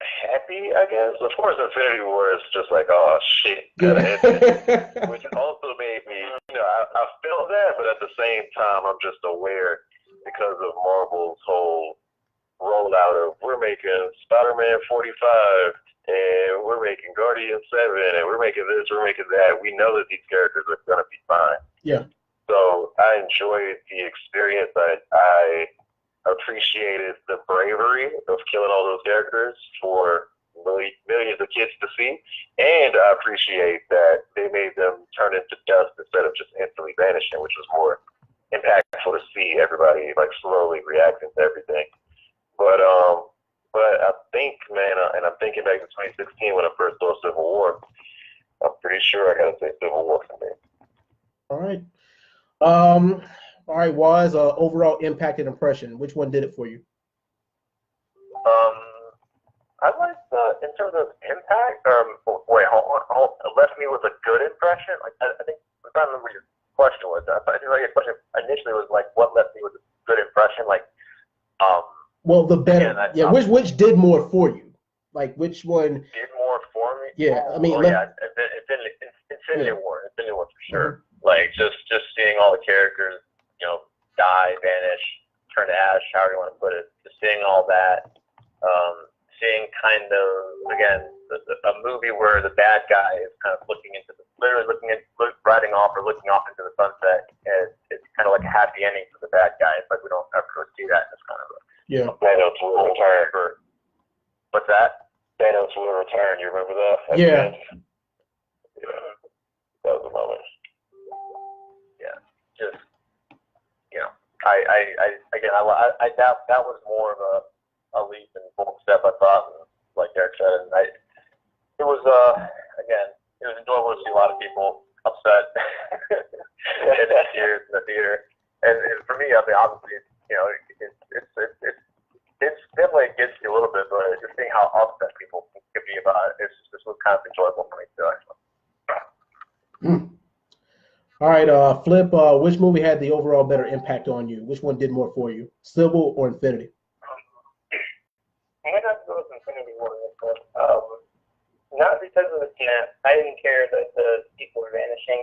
happy, I guess. Of course, Infinity War is just like, oh shit, which also made me, I feel that, but at the same time, I'm just aware because of Marvel's whole rollout of we're making Spider-Man 45 and we're making Guardian 7 and we're making this, we're making that. We know that these characters are gonna be fine. Yeah. So I enjoyed the experience. I appreciated the bravery of killing all those characters for millions of kids to see, and I appreciate that they made them turn into dust instead of just instantly vanishing, which was more impactful to see everybody like slowly reacting to everything. But I think, man, and I'm thinking back to 2016 when I first saw Civil War. I'm pretty sure I gotta say Civil War for me. All right. All right, Waz, overall impact and impression. Which one did it for you? I like in terms of impact. Wait, hold on. It left me with a good impression. Like I think I don't remember what your question was. I think your question initially was like, what left me with a good impression? Like, well, the better. Which did more for you? Like, which one did more for me? Yeah, I mean, Infinity War for sure. Like just seeing all the characters, die, vanish, turn to ash, however you want to put it. Just seeing all that, seeing kind of again a movie where the bad guy is kind of riding off or looking off into the sunset, and it's kind of like a happy ending for the bad guy. It's like we don't ever see that. It's kind of a Thanos will return. What's that? Thanos will return. You remember that? Yeah. That was a moment. Yeah, just I doubt that was more of a leap and bold step. I thought, like Derek said, and it was enjoyable to see a lot of people upset in the theater, and for me, I mean, obviously, it's definitely gets you a little bit, but just seeing how upset people could be about it, this was kind of enjoyable for me too, actually. All right, Flip, which movie had the overall better impact on you? Which one did more for you, Civil or Infinity? I'm going to have to go with Infinity War. Not because of the snap. I didn't care that the people were vanishing.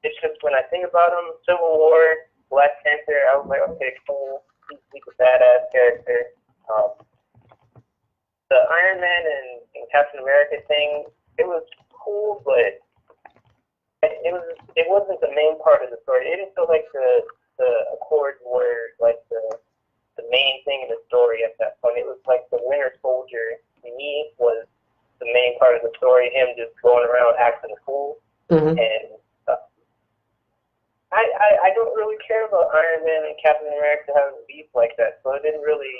It's just when I think about them, Civil War, Black Panther, I was like, okay, cool. He's a badass character. The Iron Man and Captain America thing, it was cool, but it wasn't the main part of the story. It didn't feel like the Accords were like the main thing in the story at that point. It was like the Winter Soldier to me was the main part of the story. Him just going around acting cool, and I don't really care about Iron Man and Captain America having beef like that, so it didn't really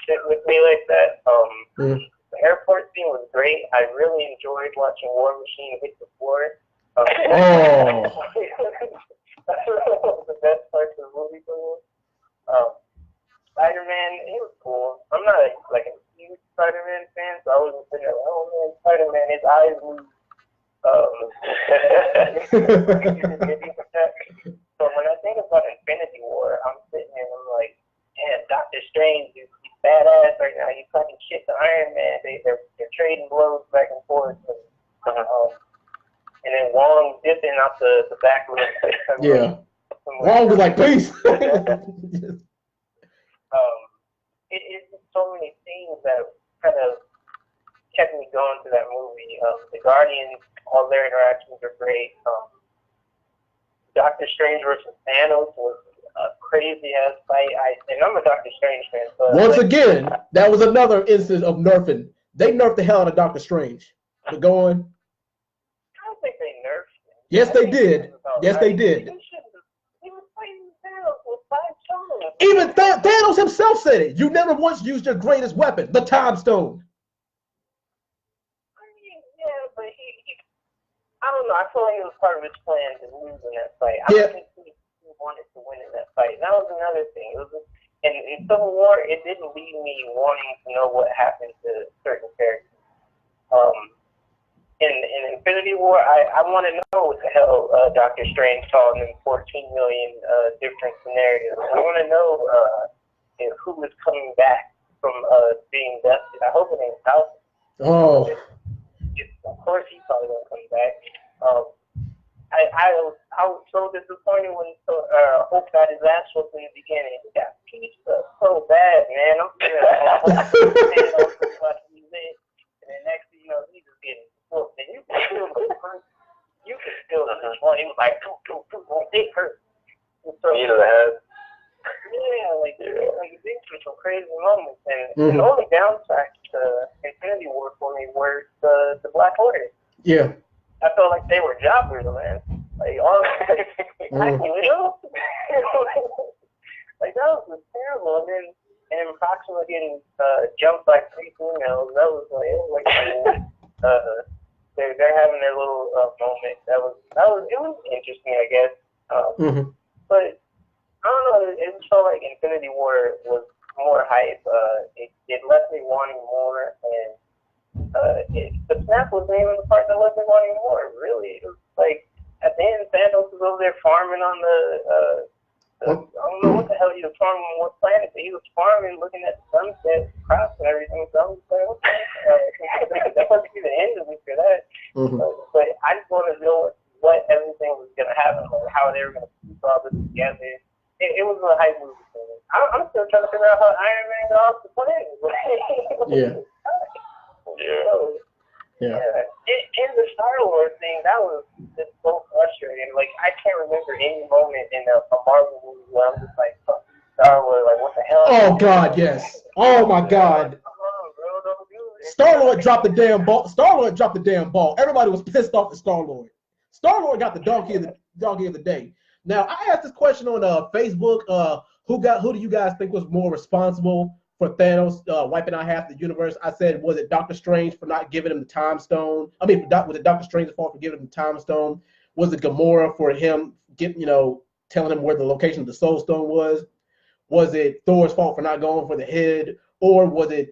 sit with me like that. The airport scene was great. I really enjoyed watching War Machine hit the floor. That's the best part of the movie for me. Spider-Man, he was cool. I'm not a huge Spider-Man fan, so I wasn't sitting there like, oh man, Spider-Man, his eyes move. So when I think about Infinity War, I'm sitting there and I'm like, damn, Doctor Strange is badass right now. He's fucking shit to Iron Man. They're trading blows back and forth. And then Wong dipping out the back room. Wong was like, peace. It's just so many things that kind of kept me going to that movie. The Guardians, all their interactions are great. Doctor Strange versus Thanos was a crazy ass fight. And I'm a Doctor Strange fan. So once again, that was another instance of nerfing. They nerfed the hell out of Doctor Strange. But go on. I don't think they nerfed him. Yes, they did. Yes, they did. He was fighting Thanos with 5 stones. Even Thanos himself said it. You never once used your greatest weapon, the Time Stone. I mean, yeah, but he I don't know. I feel like it was part of his plan to lose in that fight. I don't think he wanted to win in that fight. That was another thing. It was in Civil War, it didn't leave me wanting to know what happened to certain characters. In Infinity War, I want to know what the hell Doctor Strange saw in 14 million different scenarios. I want to know who was coming back from being dusted. I hope it ain't Falcon. Oh. Of course, he's probably gonna come back. I was so disappointed when Hope got his ass whooped in the beginning. He got pieced up so bad, man. I'm feeling and then next thing you know, he's just getting whooped. And you can still this one. He was like, it hurt. So, Knee to the head. Yeah, like these were some crazy moments. And the only downside to Infinity War for me were the Black Order. Yeah. I felt like they were jobbers, man. Like all like that was terrible. And then Proxima getting jumped by 3 females. That was like they're having their little moment. It was interesting, I guess. But I don't know. It felt like Infinity War was more hype. It left me wanting more, and the snap wasn't even the part that left me wanting more. Really, it was like at the end, Thanos was over there farming on the I don't know what the hell he was farming on what planet, but he was farming, looking at the sunset, crops and everything. So I was like, what the heck? That must be the end of me for that. But I just wanted to know what everything was gonna happen, like how they were gonna piece all this together. It was a hype movie for me. I'm still trying to figure out how Iron Man got off the plane. Yeah. And the Star-Lord thing, that was just so frustrating. Like, I can't remember any moment in a Marvel movie where I'm just like, fuck Star-Lord, like, what the hell? Oh, God, yes. Oh, my God. Star-Lord dropped the damn ball. Star-Lord dropped the damn ball. Everybody was pissed off at Star-Lord. Star-Lord got the donkey of the day. Now, I asked this question on Facebook. Who do you guys think was more responsible for Thanos wiping out half the universe? I said, was it Doctor Strange for not giving him the Time Stone? I mean, was it Doctor Strange's fault for giving him the Time Stone? Was it Gamora for him telling him where the location of the Soul Stone was? Was it Thor's fault for not going for the head? Or was it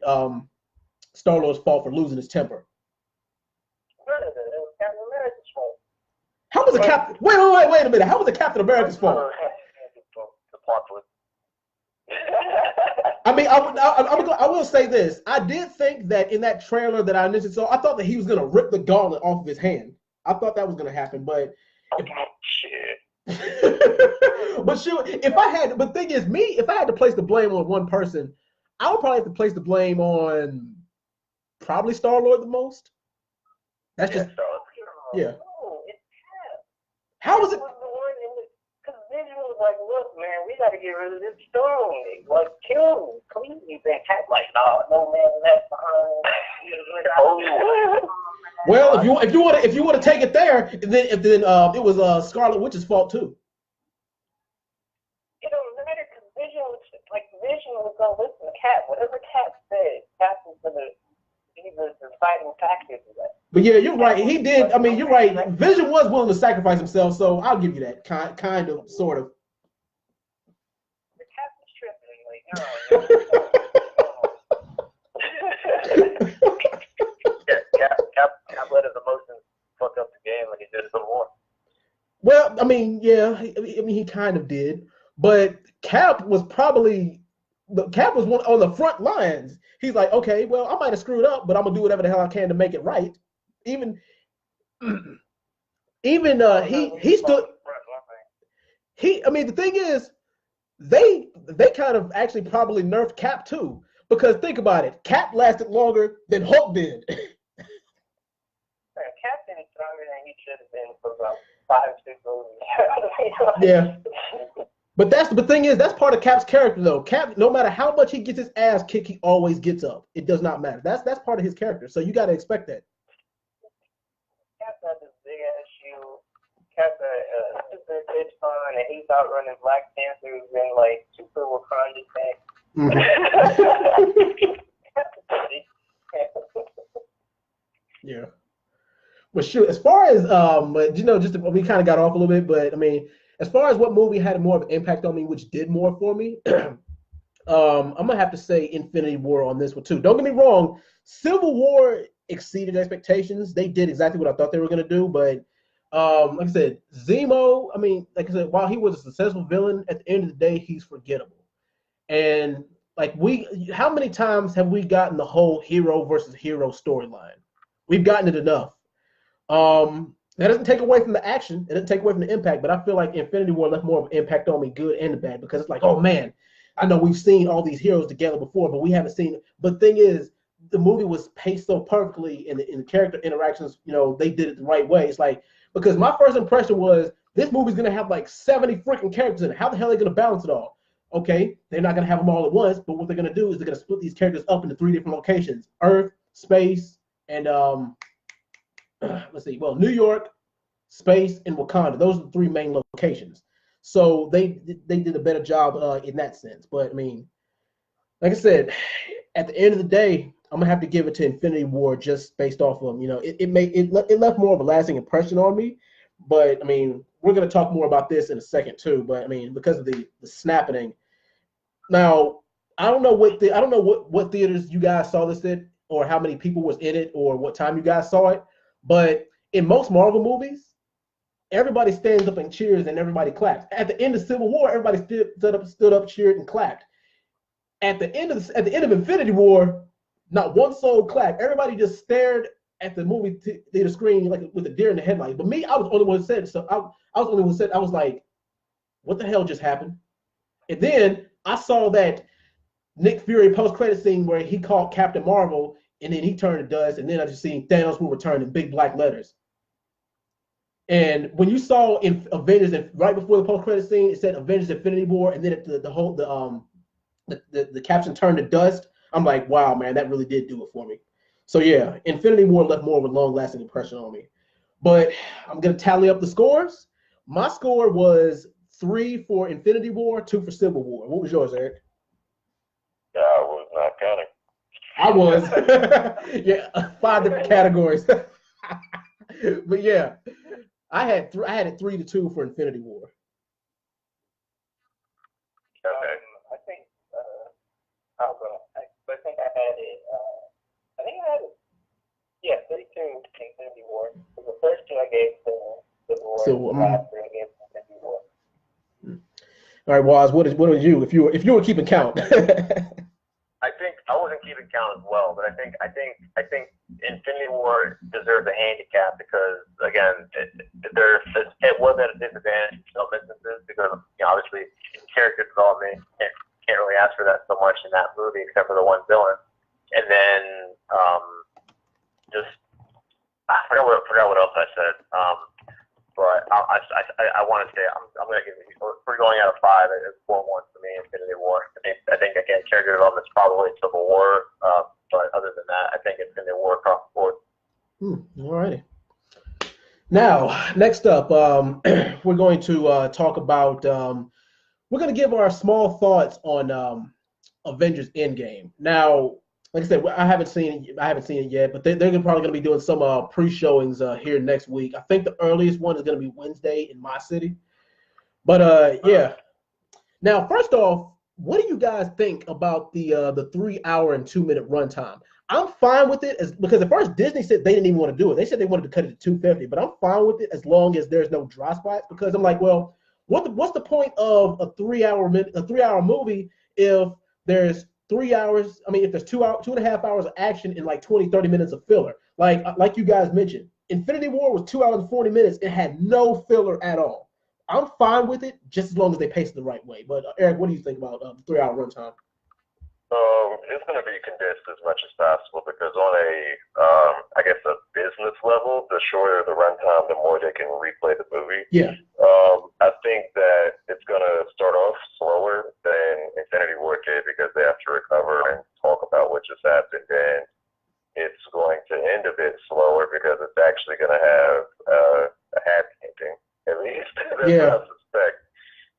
Star-Lord's fault for losing his temper? How was it Captain? Wait a minute. How was it Captain America's fault? I mean, I will say this. I did think that in that trailer that I initially saw, I thought that he was going to rip the gauntlet off of his hand. I thought that was going to happen, but but sure, but the thing is, if I had to place the blame on one person, I would probably have to place the blame on probably Star-Lord the most. That's just yeah. How was it? Because Vision was like, look, man, we got to get rid of this stone. Like, kill him completely. They had like, no man left behind. Well, if you want to take it there, then it was Scarlet Witch's fault too. It don't matter because Vision was gonna listen to Cap. Whatever Cap said, Cap was gonna be the deciding factor to that. But yeah, you're right. He did. I mean, you're right. Vision was willing to sacrifice himself, so I'll give you that. Kind of, sort of. The Cap is tripping. Cap let his emotions fuck up the game like he did Civil War. Well, I mean, yeah. I mean, he kind of did. But Cap was one on the front lines. He's like, okay, well, I might have screwed up, but I'm gonna do whatever the hell I can to make it right. Even he stood. I mean, the thing is, they kind of actually probably nerfed Cap too, because think about it, Cap lasted longer than Hulk did. Captain is stronger than he should have been for about 5, 6 movies. Yeah. But the thing is, that's part of Cap's character, though. Cap, no matter how much he gets his ass kicked, he always gets up. It does not matter. That's part of his character. So you got to expect that. Cap's got this big ass shield. Cap's a super bitch fun, and he's out running Black Panthers and like super Wakanda tanks. Yeah. But shoot, as far as but just we kind of got off a little bit, but I mean, as far as what movie had more of an impact on me, which did more for me, I'm gonna have to say Infinity War on this one too. Don't get me wrong, Civil War exceeded expectations. They did exactly what I thought they were gonna do, but like I said, Zemo, I mean, like I said, while he was a successful villain, at the end of the day, he's forgettable. And like how many times have we gotten the whole hero versus hero storyline? We've gotten it enough. That doesn't take away from the action. It doesn't take away from the impact, but I feel like Infinity War left more of an impact on me, good and the bad, because it's like, oh man, I know we've seen all these heroes together before, but we haven't seen it. But the thing is, the movie was paced so perfectly in the character interactions, they did it the right way. It's like, because my first impression was this movie's gonna have like 70 freaking characters in it. How the hell are they gonna balance it all? Okay, they're not gonna have them all at once, but what they're gonna do is they're gonna split these characters up into 3 different locations: Earth, space, and let's see, well, New York, space, and Wakanda. Those are the 3 main locations. So they did a better job in that sense. But I mean, like I said, at the end of the day, I'm gonna have to give it to Infinity War just based off of it left more of a lasting impression on me. But I mean, we're gonna talk more about this in a second too. But I mean, because of the snapping. Now, I don't know what theaters you guys saw this in, or how many people was in it, or what time you guys saw it. But in most Marvel movies, everybody stands up and cheers and everybody claps. At the end of Civil War, everybody stood up, cheered, and clapped. At the end of Infinity War, not one soul clapped. Everybody just stared at the movie theater screen like with a deer in the headlights. But me, I was the only one who said so. I was the only one who said, I was like, what the hell just happened? And then I saw that Nick Fury post-credit scene where he called Captain Marvel, and then he turned to dust, and then I just seen Thanos will return in big black letters. And when you saw in Avengers, right before the post-credit scene, it said Avengers Infinity War, and then the caption turned to dust. I'm like, wow, man, that really did do it for me. So yeah, Infinity War left more of a long-lasting impression on me. But I'm gonna tally up the scores. My score was 3 for Infinity War, 2 for Civil War. What was yours, Eric? Yeah, I was not counting. I was. Yeah, 5 different categories. But yeah, I had it 3-2 for Infinity War. Okay. I think I think I had it. I think I had it. Yeah, 32 Infinity War. The first 2 I gave to Civil War. The last 3 I gave to Infinity War. All right, Waz, what was you? If you were keeping count. I think I wasn't keeping count as well, but I think Infinity War deserves a handicap because again, it was at a disadvantage in some instances because obviously character development can't really ask for that so much in that movie except for the one villain, and then just I forgot what else I said. But I want to say I'm going to give it. We're going out of 5. It's 4-1 for me. Infinity War. I think again, character development is probably Civil War. But other than that, I think Infinity War across the board. All righty. Now, next up, we're going to talk about. We're going to give our small thoughts on Avengers Endgame. Now, like I said, I haven't seen it yet, but they're probably going to be doing some pre-showings here next week. I think the earliest one is going to be Wednesday in my city. But yeah. Now, first off, what do you guys think about the 3 hour and 2 minute runtime? I'm fine with it because at first Disney said they didn't even want to do it. They said they wanted to cut it to 250, but I'm fine with it as long as there's no dry spots because I'm like, well, what's the point of a 3 hour movie if there's 3 hours? I mean, if there's 2.5 hours of action and like 20-30 minutes of filler, like you guys mentioned, Infinity War was 2 hours and 40 minutes. It had no filler at all. I'm fine with it just as long as they pace it the right way. But Eric, what do you think about 3 hour runtime? It's going to be condensed as much as possible because on a, I guess, a business level, the shorter the runtime, the more they can replay the movie. Yeah. I think that it's going to start off slower than Infinity War did because they have to recover and talk about what just happened. And it's going to end a bit slower because it's actually going to have a happy ending, at least. That's Yeah. what I suspect.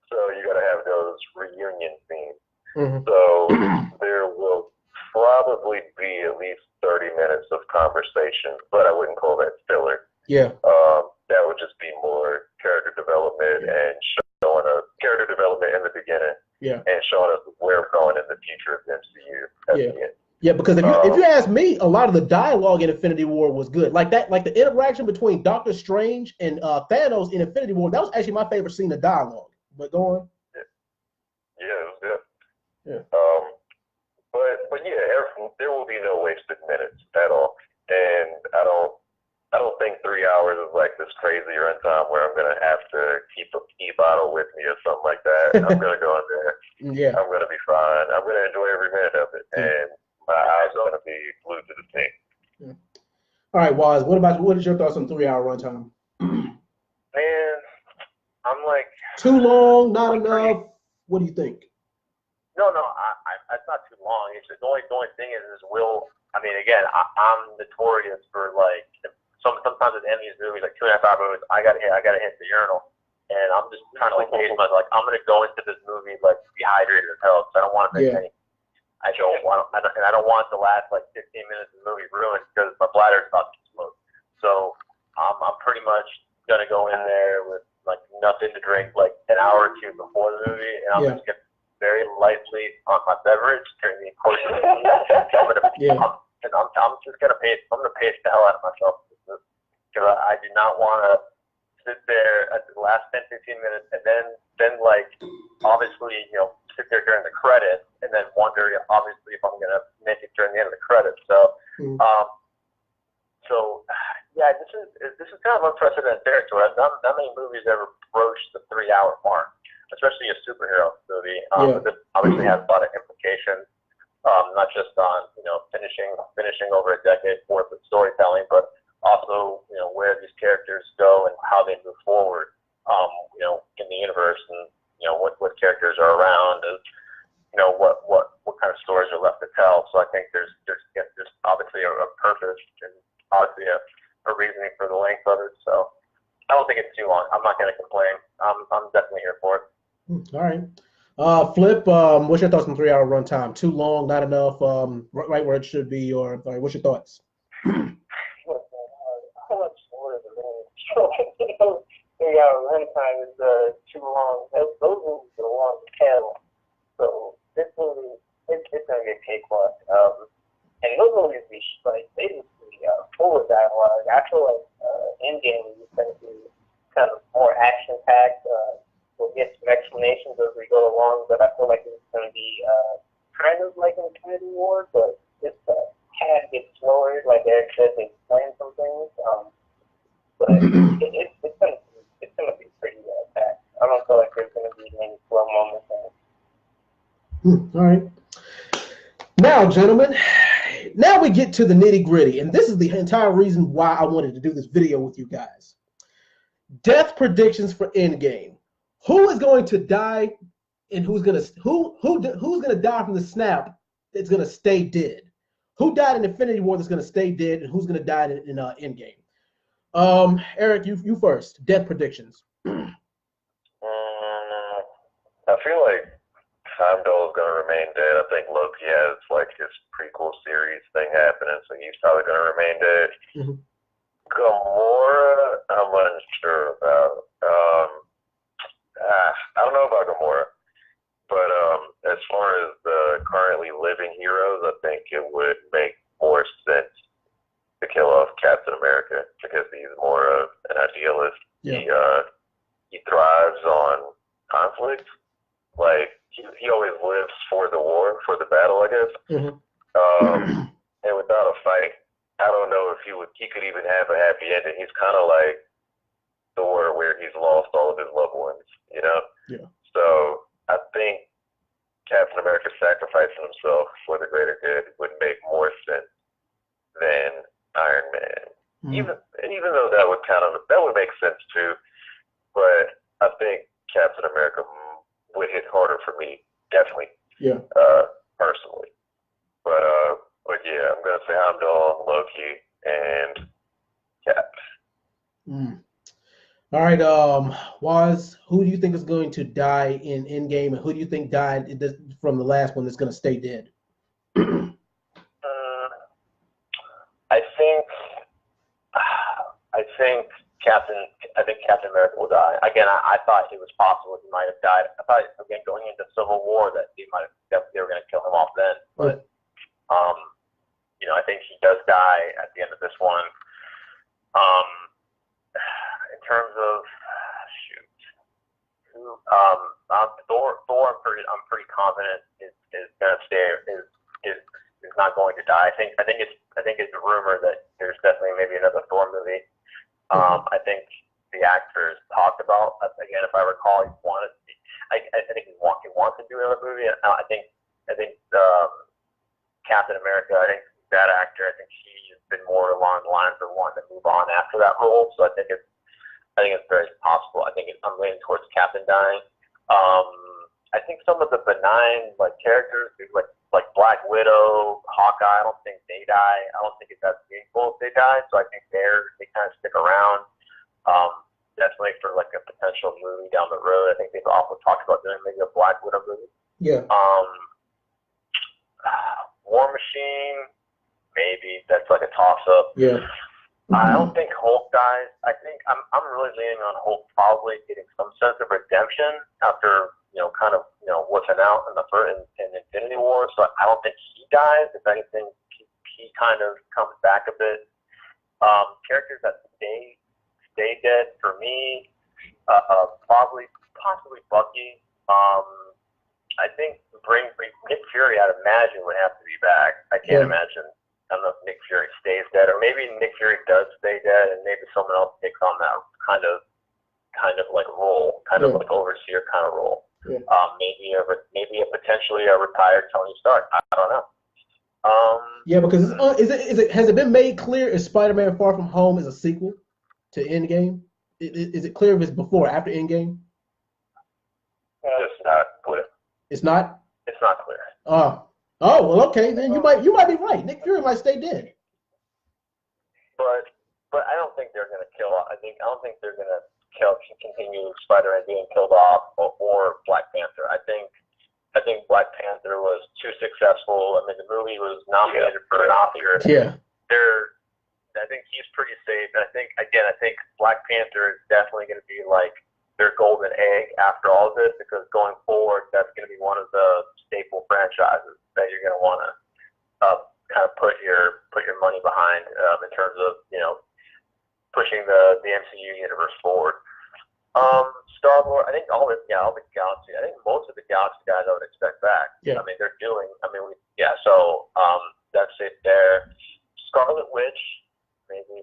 So you got to have those reunion scenes. Mm-hmm. So there will probably be at least 30 minutes of conversation, but I wouldn't call that filler. Yeah. That would just be more character development and showing us character development in the beginning. Yeah. And showing us where we're going in the future of the MCU at the end. Yeah, because if you ask me, a lot of the dialogue in Infinity War was good. Like the interaction between Doctor Strange and Thanos in Infinity War, that was actually my favorite scene of dialogue. But go on. Yeah, it was good. Yeah. But yeah, there will be no wasted minutes at all, and I don't think 3 hours is like this crazy runtime where I'm gonna have to keep a pee bottle with me or something like that. I'm gonna go in there. Yeah. I'm gonna be fine. I'm gonna enjoy every minute of it, and my eyes are gonna be glued to the thing. Yeah. All right, Waz. What is your thoughts on 3 hour runtime? Man, I'm like too long, not enough. What do you think? No, it's not too long. It's just, the only thing is I mean, again, I'm notorious for like sometimes at the end of these movies, like 2.5 hour movies, I gotta hit the urinal, and I'm just trying to like pace myself. Like I'm gonna go into this movie like dehydrated as hell because I don't want to miss any. I don't want the last like 15 minutes of the movie ruined because my bladder is about to explode. So I'm pretty much gonna go in there with like nothing to drink like an hour or two before the movie, and I'm just gonna very lightly on my beverage during the course of the movie. I'm just gonna pace. I'm gonna pace the hell out of myself because I do not want to sit there at the last 10-15 minutes and then like obviously sit there during the credits and then wonder obviously if I'm gonna make it during the end of the credits. So this is kind of unprecedented territory. Not many movies ever broach the 3 hour mark, especially a superhero movie. This obviously has a lot of implications, not just on finishing over a decade worth of storytelling, but also where these characters go and how they move forward, in the universe, and what characters are around, and what kind of stories are left to tell. So I think there's obviously a purpose and obviously a reasoning for the length of it. So I don't think it's too long. I'm not going to complain. I'm definitely here for it. All right. Flip, what's your thoughts on 3 hour runtime? Too long, not enough, right where it should be, or what's your thoughts? How much more is it? 3 hour runtime is too long. Those movies are long as hell. So this movie, it's gonna get cakewalk. And those movies they just be full of dialogue. I feel like Endgame is gonna be kind of more action packed. We'll get some explanations as we go along, but I feel like it's going to be kind of like Infinity War, but just a tad bit slower. Like Eric said, they explain some things, but it's going to be pretty packed. I don't feel like there's going to be many slow moments in it. All right. Now, gentlemen, now we get to the nitty gritty, and this is the entire reason why I wanted to do this video with you guys. Death predictions for Endgame. Who is going to die, and who's gonna die from the snap that's gonna stay dead? Who died in Infinity War that's gonna stay dead, and who's gonna die in Endgame? Eric, you first. Death predictions. I feel like Heimdall is gonna remain dead. I think Loki has like his prequel series thing happening, so he's probably gonna remain dead. Mm-hmm. Gamora, I'm unsure about. I don't know about Gamora, but as far as the currently living heroes, I think it would make more sense to kill off Captain America because he's more of an idealist. Yeah. He thrives on conflict. Like he always lives for the war, for the battle, I guess. Mm-hmm. And without a fight, I don't know if he could even have a happy ending. He's kind of like Thor, where he's lost all of his loved ones, Yeah. So I think Captain America sacrificing himself for the greater good would make more sense than Iron Man. Even though that would make sense too, but I think Captain America would hit harder for me, definitely. Yeah. Personally, but yeah, I'm gonna say Heimdall, Loki, and Cap. All right, Waz, who do you think is going to die in Endgame, and who do you think died from the last one that's going to stay dead? I think Captain America will die. Again, I thought it was possible he might have died. I thought, again, going into Civil War that they were going to kill him off then. But, I think he does die at the end of this one. In terms of, Thor, I'm pretty confident is going to stay, is not going to die. I think it's a rumor that there's definitely maybe another Thor movie. I think the actors talked about, again, if I recall, he wanted to be, I think he wants to do another movie. I think Captain America, I think that actor, I think he's been more along the lines of wanting to move on after that role. So I think it's very possible. I'm leaning towards Captain dying. I think some of the benign characters, like Black Widow, Hawkeye, I don't think they die. I don't think it's as meaningful if they die. So I think they kind of stick around. Definitely for a potential movie down the road. I think they've also talked about doing maybe a Black Widow movie. Yeah. War Machine, maybe that's a toss-up. Yeah. I don't think Hulk dies. I think I'm really leaning on Hulk probably getting some sense of redemption after what's out in Infinity War. So I don't think he dies. If anything, he kind of comes back a bit. Characters that stay dead for me, possibly Bucky. I think bring Nick Fury, I'd imagine, would have to be back. I can't imagine. I don't know if Nick Fury stays dead, or maybe Nick Fury does stay dead, and maybe someone else takes on that kind of role, like overseer kind of role. Yeah. Maybe potentially a retired Tony Stark. I don't know. Yeah, because has it been made clear if Spider-Man: Far From Home is a sequel to Endgame? Is it clear if it's before or after Endgame? It's not clear. It's not. It's not clear. Oh, well, okay. Then you might be right. Nick Fury might stay dead. But I don't think they're going to kill. I don't think they're going to continue Spider-Man being killed off or Black Panther. I think Black Panther was too successful. I mean, the movie was nominated for an Oscar. Yeah. I think he's pretty safe. And I think Black Panther is definitely going to be their golden egg after all of this, because going forward, that's going to be one of the staple franchises that you're going to want to kind of put your money behind in terms of pushing the MCU universe forward. Star-Lord, I think all the Galaxy. I think most of the Galaxy guys I would expect back. Yeah. I mean, they're doing. So that's it there. Scarlet Witch, maybe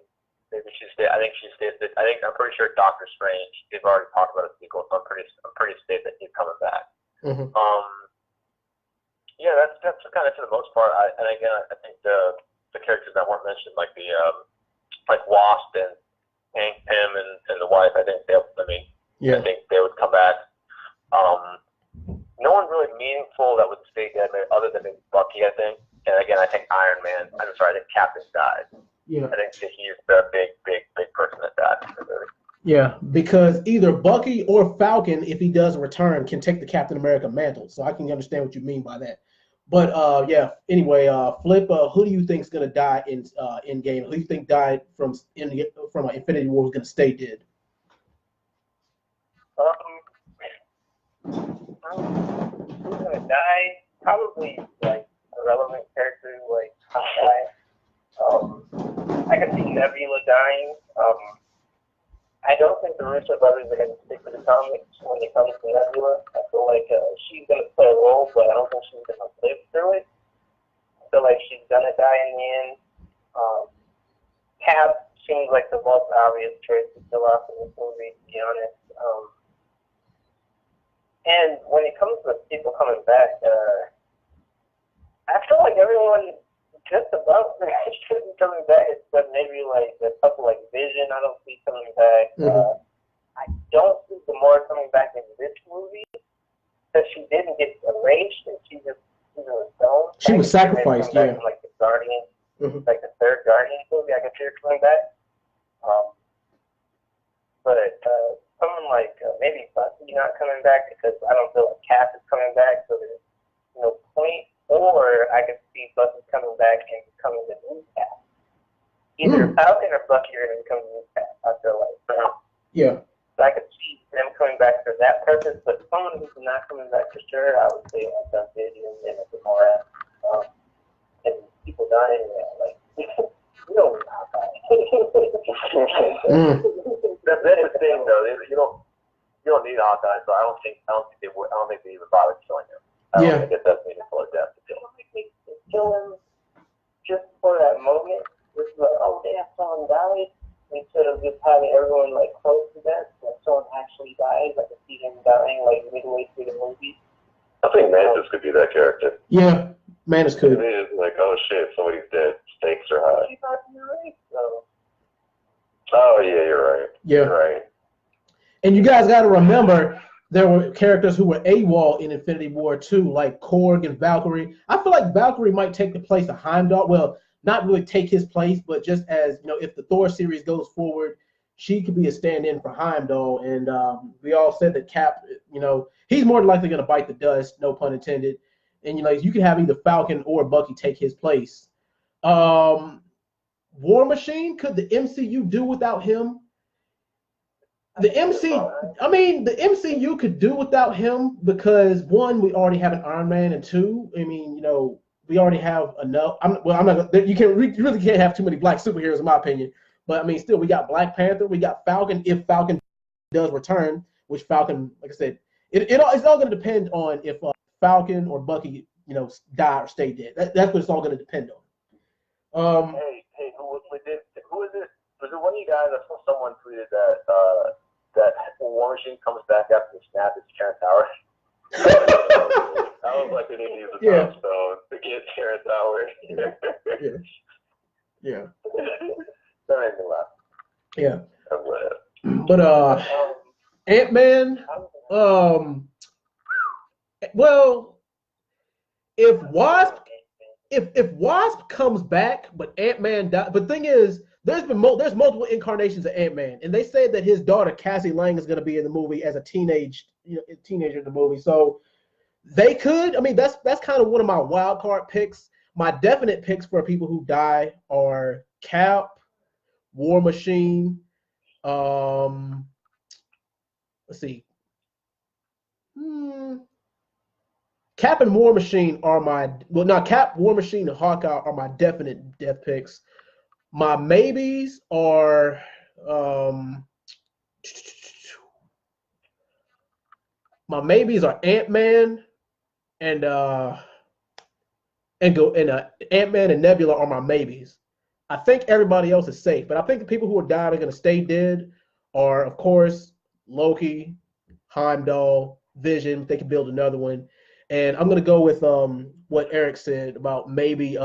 she stays. I think she stays. I'm pretty sure Doctor Strange. They've already talked about a sequel, so I'm pretty safe that he's coming back. Mm-hmm. Yeah, that's kind of for the most part. I think the characters that weren't mentioned, like Wasp and Hank Pym and the wife. I think I think they would come back. No one really meaningful that would stay dead, other than maybe Bucky, I think. And again, I think Iron Man. I think Captain died. Yeah. I think that he's the big person that died in the movie. Yeah, because either Bucky or Falcon, if he does return, can take the Captain America mantle. So I can understand what you mean by that. But anyway, Flip, who do you think is going to die in Endgame? Who do you think died from Infinity War is going to stay dead? Who's going to die? Probably a relevant character like Hawkeye. I can see Nebula dying. I don't think the Russo brothers are going to stick to the comics when it comes to Nebula. I feel like she's going to play a role, but I don't think she's going to live through it. I feel like she's going to die in the end. Cap seems like the most obvious choice to kill off in this movie, to be honest. And when it comes to people coming back, I feel like everyone just about should be coming back, except maybe like a couple like Vision. I don't see coming back. I don't see Gamora coming back in this movie because she didn't get erased and she was stoned. She was sacrificed, yeah. From, like the Guardian, like the third Guardian movie. I can see her coming back. But someone like maybe Bucky not coming back because I don't feel like Cap is coming back, so there's no point. Or I could see Bucky coming back and becoming the new Cap. Either Falcon or Bucky are going to become the new Cap, I feel like. Yeah. So I could see them coming back for that purpose, but someone who's not coming back for sure, I would say like Vision and Gamora. And people dying, like, you don't need Hawkeye. That's the thing, though. You don't need Hawkeye, so I don't think they even bother killing him. I don't think it does meaningful or death to kill him. Kill him just for that moment. It's like, oh, damn, someone died. Instead of just having everyone like close to death, like someone actually dies, like to see him dying like midway through the movie. I think Mantis could be that character. Yeah, Mantis could. It is like, oh shit, somebody's dead. Stakes are high. She's not right, so. Oh yeah, you're right. Yeah. You're right. And you guys got to remember, there were characters who were AWOL in Infinity War too, like Korg and Valkyrie. I feel like Valkyrie might take the place of Heimdall. Well, not really take his place, but just as, you know, if the Thor series goes forward, she could be a stand-in for Heimdall. And we all said that Cap, you know, he's more than likely going to bite the dust, no pun intended. And, you know, you can have either Falcon or Bucky take his place. War Machine, could the MCU do without him? The MCU could do without him because, one, we already have an Iron Man, and two, I mean, you know, we already have enough. You really can't have too many black superheroes, in my opinion. But I mean, still, we got Black Panther, we got Falcon. If Falcon does return, which Falcon, like I said, it's all going to depend on if Falcon or Bucky, you know, die or stay dead. That's what it's all going to depend on. Hey, who is it? Was it one of you guys? I saw someone tweeted that that War Machine comes back after the snap. It's Terrence Howard. I was like, they didn't use the time stone to get Terrence Howard. Yeah. That made me laugh. Yeah. I'm glad. But Ant-Man, well, if Wasp comes back, but Ant-Man dies, but the thing is, there's multiple incarnations of Ant-Man, and they said that his daughter Cassie Lang is going to be in the movie as a teenager in the movie. So they could. I mean, that's kind of one of my wild card picks. My definite picks for people who die are Cap, War Machine. Let's see. Cap and War Machine are Cap, War Machine, and Hawkeye are my definite death picks. My maybes are Ant-Man and Ant-Man and Nebula are my maybes. I think everybody else is safe, but I think the people who are dying are going to stay dead are, of course, Loki, Heimdall, Vision. They can build another one. And I'm going to go with what Eric said about maybe,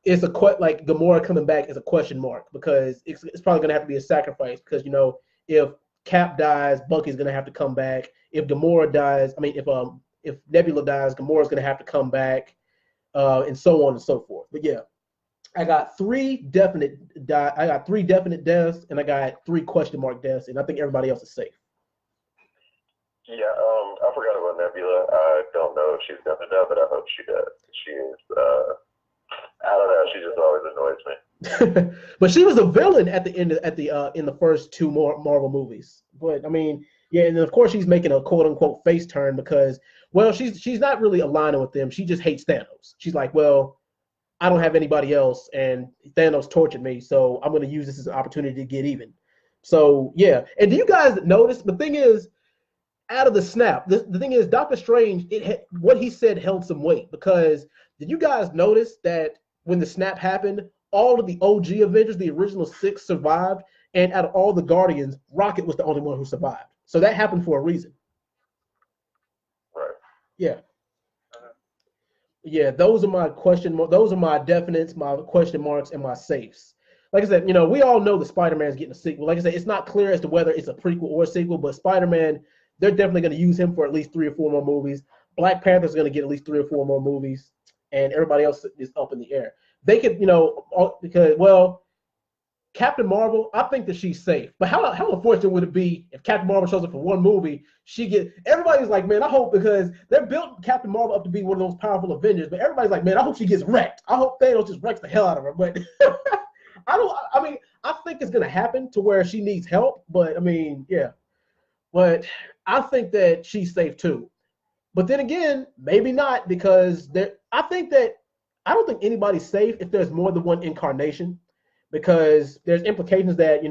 it's like Gamora coming back is a question mark because it's probably going to have to be a sacrifice because, you know, if Cap dies, Bucky's going to have to come back. If Gamora dies, if Nebula dies, Gamora's going to have to come back, and so on and so forth. But yeah, I got three definite deaths, and I got 3 question mark deaths, and I think everybody else is safe. Yeah, I forgot about Nebula. I don't know if she's gonna die, but I hope she does. She is. I don't know. She just always annoys me. But she was a villain at the end in the first 2 Marvel movies. But I mean, yeah, and of course she's making a quote unquote face turn because, well, she's not really aligning with them. She just hates Thanos. She's like, well, I don't have anybody else, and Thanos tortured me, so I'm going to use this as an opportunity to get even. So yeah, and do you guys notice? The thing is, out of the snap, the thing is, Doctor Strange, what he said held some weight because did you guys notice that when the snap happened, all of the OG Avengers, the original 6, survived, and out of all the Guardians, Rocket was the only one who survived. So that happened for a reason. Right. Yeah. Yeah, those are my those are my definites, my question marks, and my safes. Like I said, we all know that Spider-Man is getting a sequel. Like I said, it's not clear as to whether it's a prequel or a sequel, but Spider-Man, they're definitely going to use him for at least 3 or 4 more movies. Black Panther's going to get at least 3 or 4 more movies, and everybody else is up in the air. They could, because, well, Captain Marvel, I think that she's safe. But how unfortunate would it be if Captain Marvel shows up for one movie, everybody's like, man, I hope, because they're built Captain Marvel up to be one of those powerful Avengers, but everybody's like, man, I hope she gets wrecked. I hope Thanos just wrecks the hell out of her. But I think it's gonna happen to where she needs help, but yeah. But I think that she's safe too. But then again, maybe not, because I don't think anybody's safe if there's more than one incarnation, because there's implications that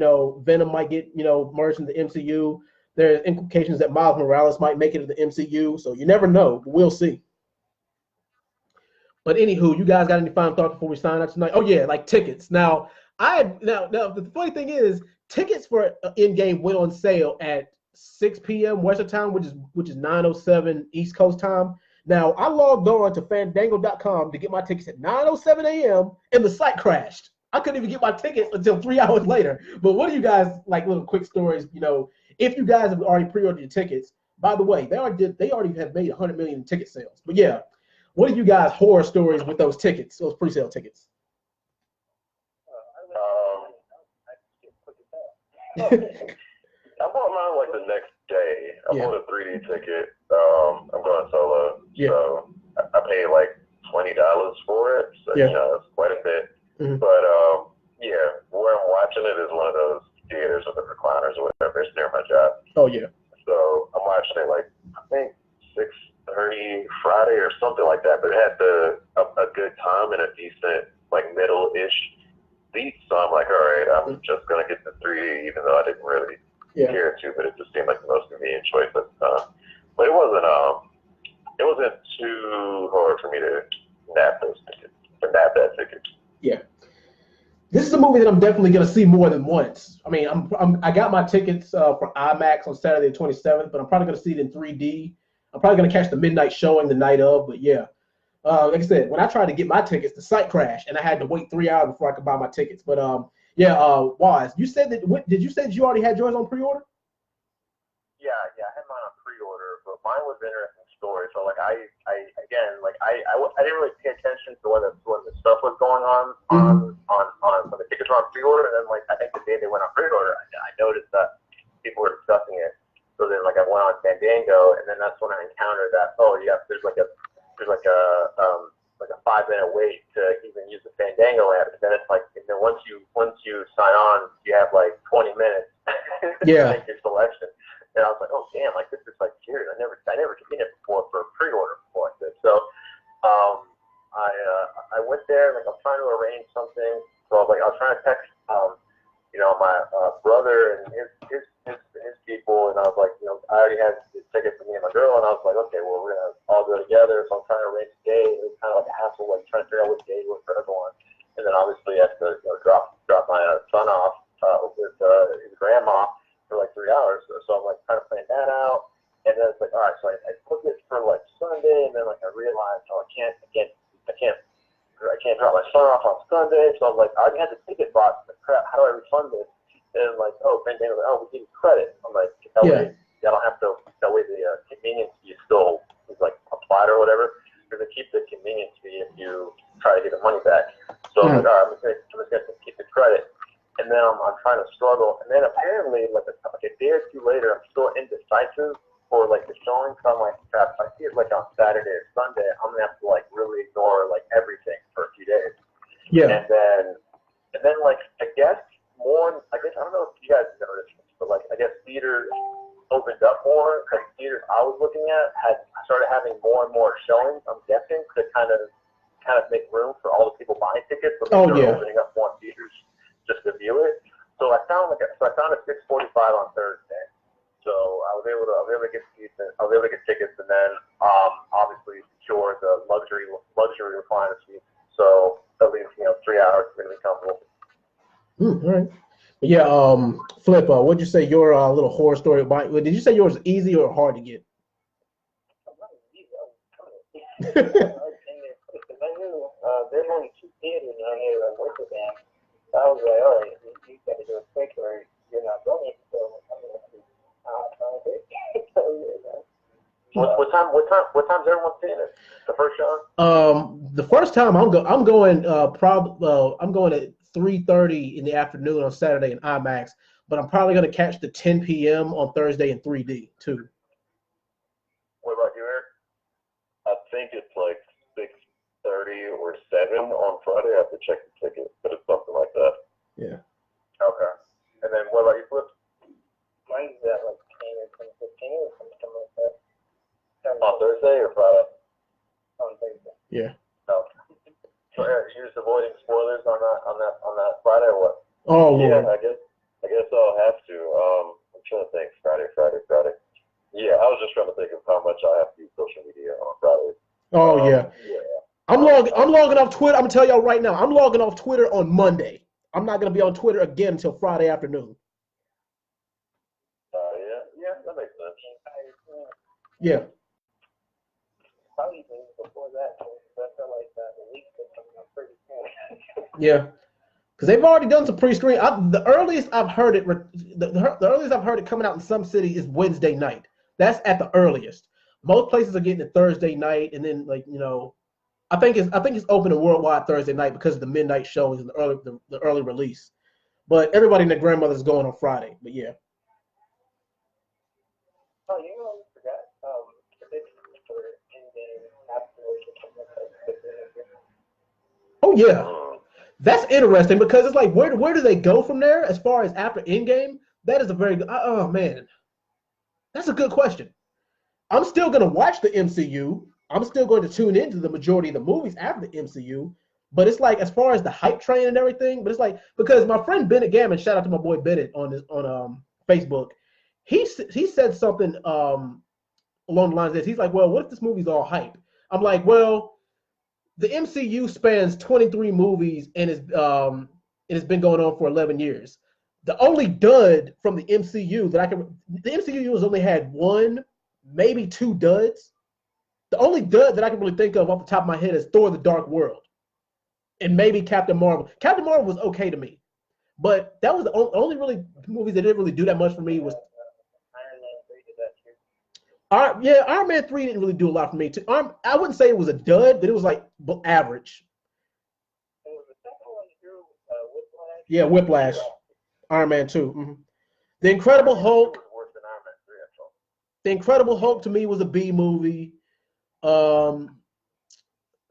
Venom might get merged in the MCU. There's implications that Miles Morales might make it to the MCU. So you never know. We'll see. But anywho, you guys got any final thoughts before we sign up tonight? Oh yeah, like tickets. Now the funny thing is, tickets for Endgame went on sale at 6 p.m. Western time, which is 9:07 East Coast time. Now I logged on to Fandango.com to get my tickets at 9:07 a.m. and the site crashed. I couldn't even get my tickets until 3 hours later. But what do you guys like? Little quick stories. If you guys have already pre-ordered your tickets, by the way, they already have made 100 million in ticket sales. But yeah, what are you guys horror stories with those tickets, those pre-sale tickets? I bought mine like the next day. I bought a 3D ticket. I'm going solo, so I paid like $20 for it. So it's quite a bit. Mm-hmm. But where I'm watching it is one of those theaters with the recliners or whatever. It's near my job. Oh yeah. So I'm watching it like I think 6:30 Friday or something like that. But it had a good time and a decent like middle-ish seat. So I'm like, all right, I'm just gonna get the 3D, even though I didn't really care to. But it just seemed like the most convenient choice at the time. But it wasn't too hard for me to nab those tickets, to nab that ticket. Yeah, this is a movie that I'm definitely going to see more than once. I got my tickets for IMAX on Saturday the 27th, but I'm probably going to see it in 3D. I'm probably going to catch the midnight showing the night of. But yeah, like I said, when I tried to get my tickets, the site crashed, and I had to wait 3 hours before I could buy my tickets. But Waz, you said that. Did you say that you already had yours on pre-order? Yeah, I had mine on pre-order, but mine was an interesting story. So like I didn't really pay attention to when the stuff was going on when the tickets were on pre-order, and then like I think the day they went on pre-order, I noticed that people were discussing it. So then like I went on Fandango, and then that's when I encountered that there's like a 5-minute wait to even use the Fandango app. And then it's like, and then once you sign on, you have like 20 minutes to make your selection. And I was like, oh damn, like this is like serious. I never seen it before for a pre-order before like this. So I went there, like I'm trying to arrange something. So I was trying to text my brother and his people, and I was like, I already had the ticket for me and my girl, and I was like, okay, well we're gonna all go together. So I'm trying to arrange a day. It was kind of like a hassle, like trying to figure out what day was for everyone. And then obviously I have to drop my son off with his grandma for like 3 hours. So I'm like trying to plan that out. And then it's like, all right, so I put this for like Sunday, and then like I realized, I can't drop my son off on Sunday. So I was like, I already had the ticket bought. Like, crap, how do I refund this? And like, Fandango, like, we give you credit. I'm like, that way I don't have to. That way the convenience fee still is like applied or whatever. You're gonna keep the convenience fee if you try to get the money back. So I'm like, all right, I'm just gonna keep the credit. And then I'm trying to struggle. And then apparently, like a day or two later, I'm still indecisive for like the showing. So I'm like, crap, if I see it like on Saturday or Sunday, I'm gonna have to like really ignore like everything for a few days. Yeah. And then like I don't know if you guys noticed this, but like I guess theaters opened up more. Like theaters I was looking at started having more and more showings. I'm guessing to kind of make room for all the people buying tickets. So they're opening up more theaters just to view it. So I found a 6:45 on Thursday. So I was able to get seats. I was able to get tickets, and then obviously secure the luxury recliner seats. So at least 3 hours is gonna be comfortable. All right. Yeah. Flip. What'd you say your little horror story about? Did you say yours was easy or hard to get? there's only 2 theaters around here that work with them. So I was like, all right, you got to do it quick or you're not going. So I'm going to What time's everyone seeing it? The first show? The first time I'm going I'm going at 3:30 in the afternoon on Saturday in IMAX, but I'm probably going to catch the 10 p.m. on Thursday in 3D too. What about you, Eric? I think it's like 6:30 or 7 on Friday. I have to check the ticket, but it's something like that. Yeah. Okay. And then what about you, Flip? Mine's at like 10 or 10:15 or something like that. On Thursday or Friday? On Thursday. Yeah. Okay. So Eric, you're just avoiding spoilers on that Friday or what? Oh yeah, Lord. I guess I'll have to. I'm trying to think. Friday. Yeah, I was just trying to think of how much I have to use social media on Friday. Oh yeah. Yeah. I'm logging off Twitter. I'm gonna tell y'all right now. I'm logging off Twitter on Monday. I'm not gonna be on Twitter again until Friday afternoon. Yeah, that makes sense. Yeah. Probably even before that, I feel like the week is coming up pretty soon. Yeah. Because they've already done some pre-screen. The earliest I've heard it, the earliest I've heard it coming out in some cities is Wednesday night. That's at the earliest. Most places are getting it Thursday night, and then I think it's open to worldwide Thursday night because of the midnight showings and the early release. But everybody and their grandmother's going on Friday. But yeah. Oh, you know, I forgot. Predictions for in-game afterwards. Oh yeah. That's interesting because it's like where do they go from there as far as after Endgame? That is a very good. Oh man, that's a good question. I'm still going to watch the MCU. I'm still going to tune into the majority of the movies after the MCU. But it's like as far as the hype train and everything. But it's like because my friend Bennett Gammon, shout out to my boy Bennett on Facebook. He said something along the lines of this. He's like, well, what if this movie's all hype? I'm like, well. The MCU spans 23 movies and it's been going on for 11 years. The only dud from the MCU the MCU has only had 1, maybe 2 duds. The only dud that I can really think of off the top of my head is Thor: The Dark World, and maybe Captain Marvel. Captain Marvel was okay to me, but that was the only really movies that didn't really do that much for me was. Iron Man 3 didn't really do a lot for me. I wouldn't say it was a dud, but it was like average. Yeah, Whiplash. Iron Man 2. Mm-hmm. The Incredible Hulk. The Incredible Hulk to me was a B movie. Let's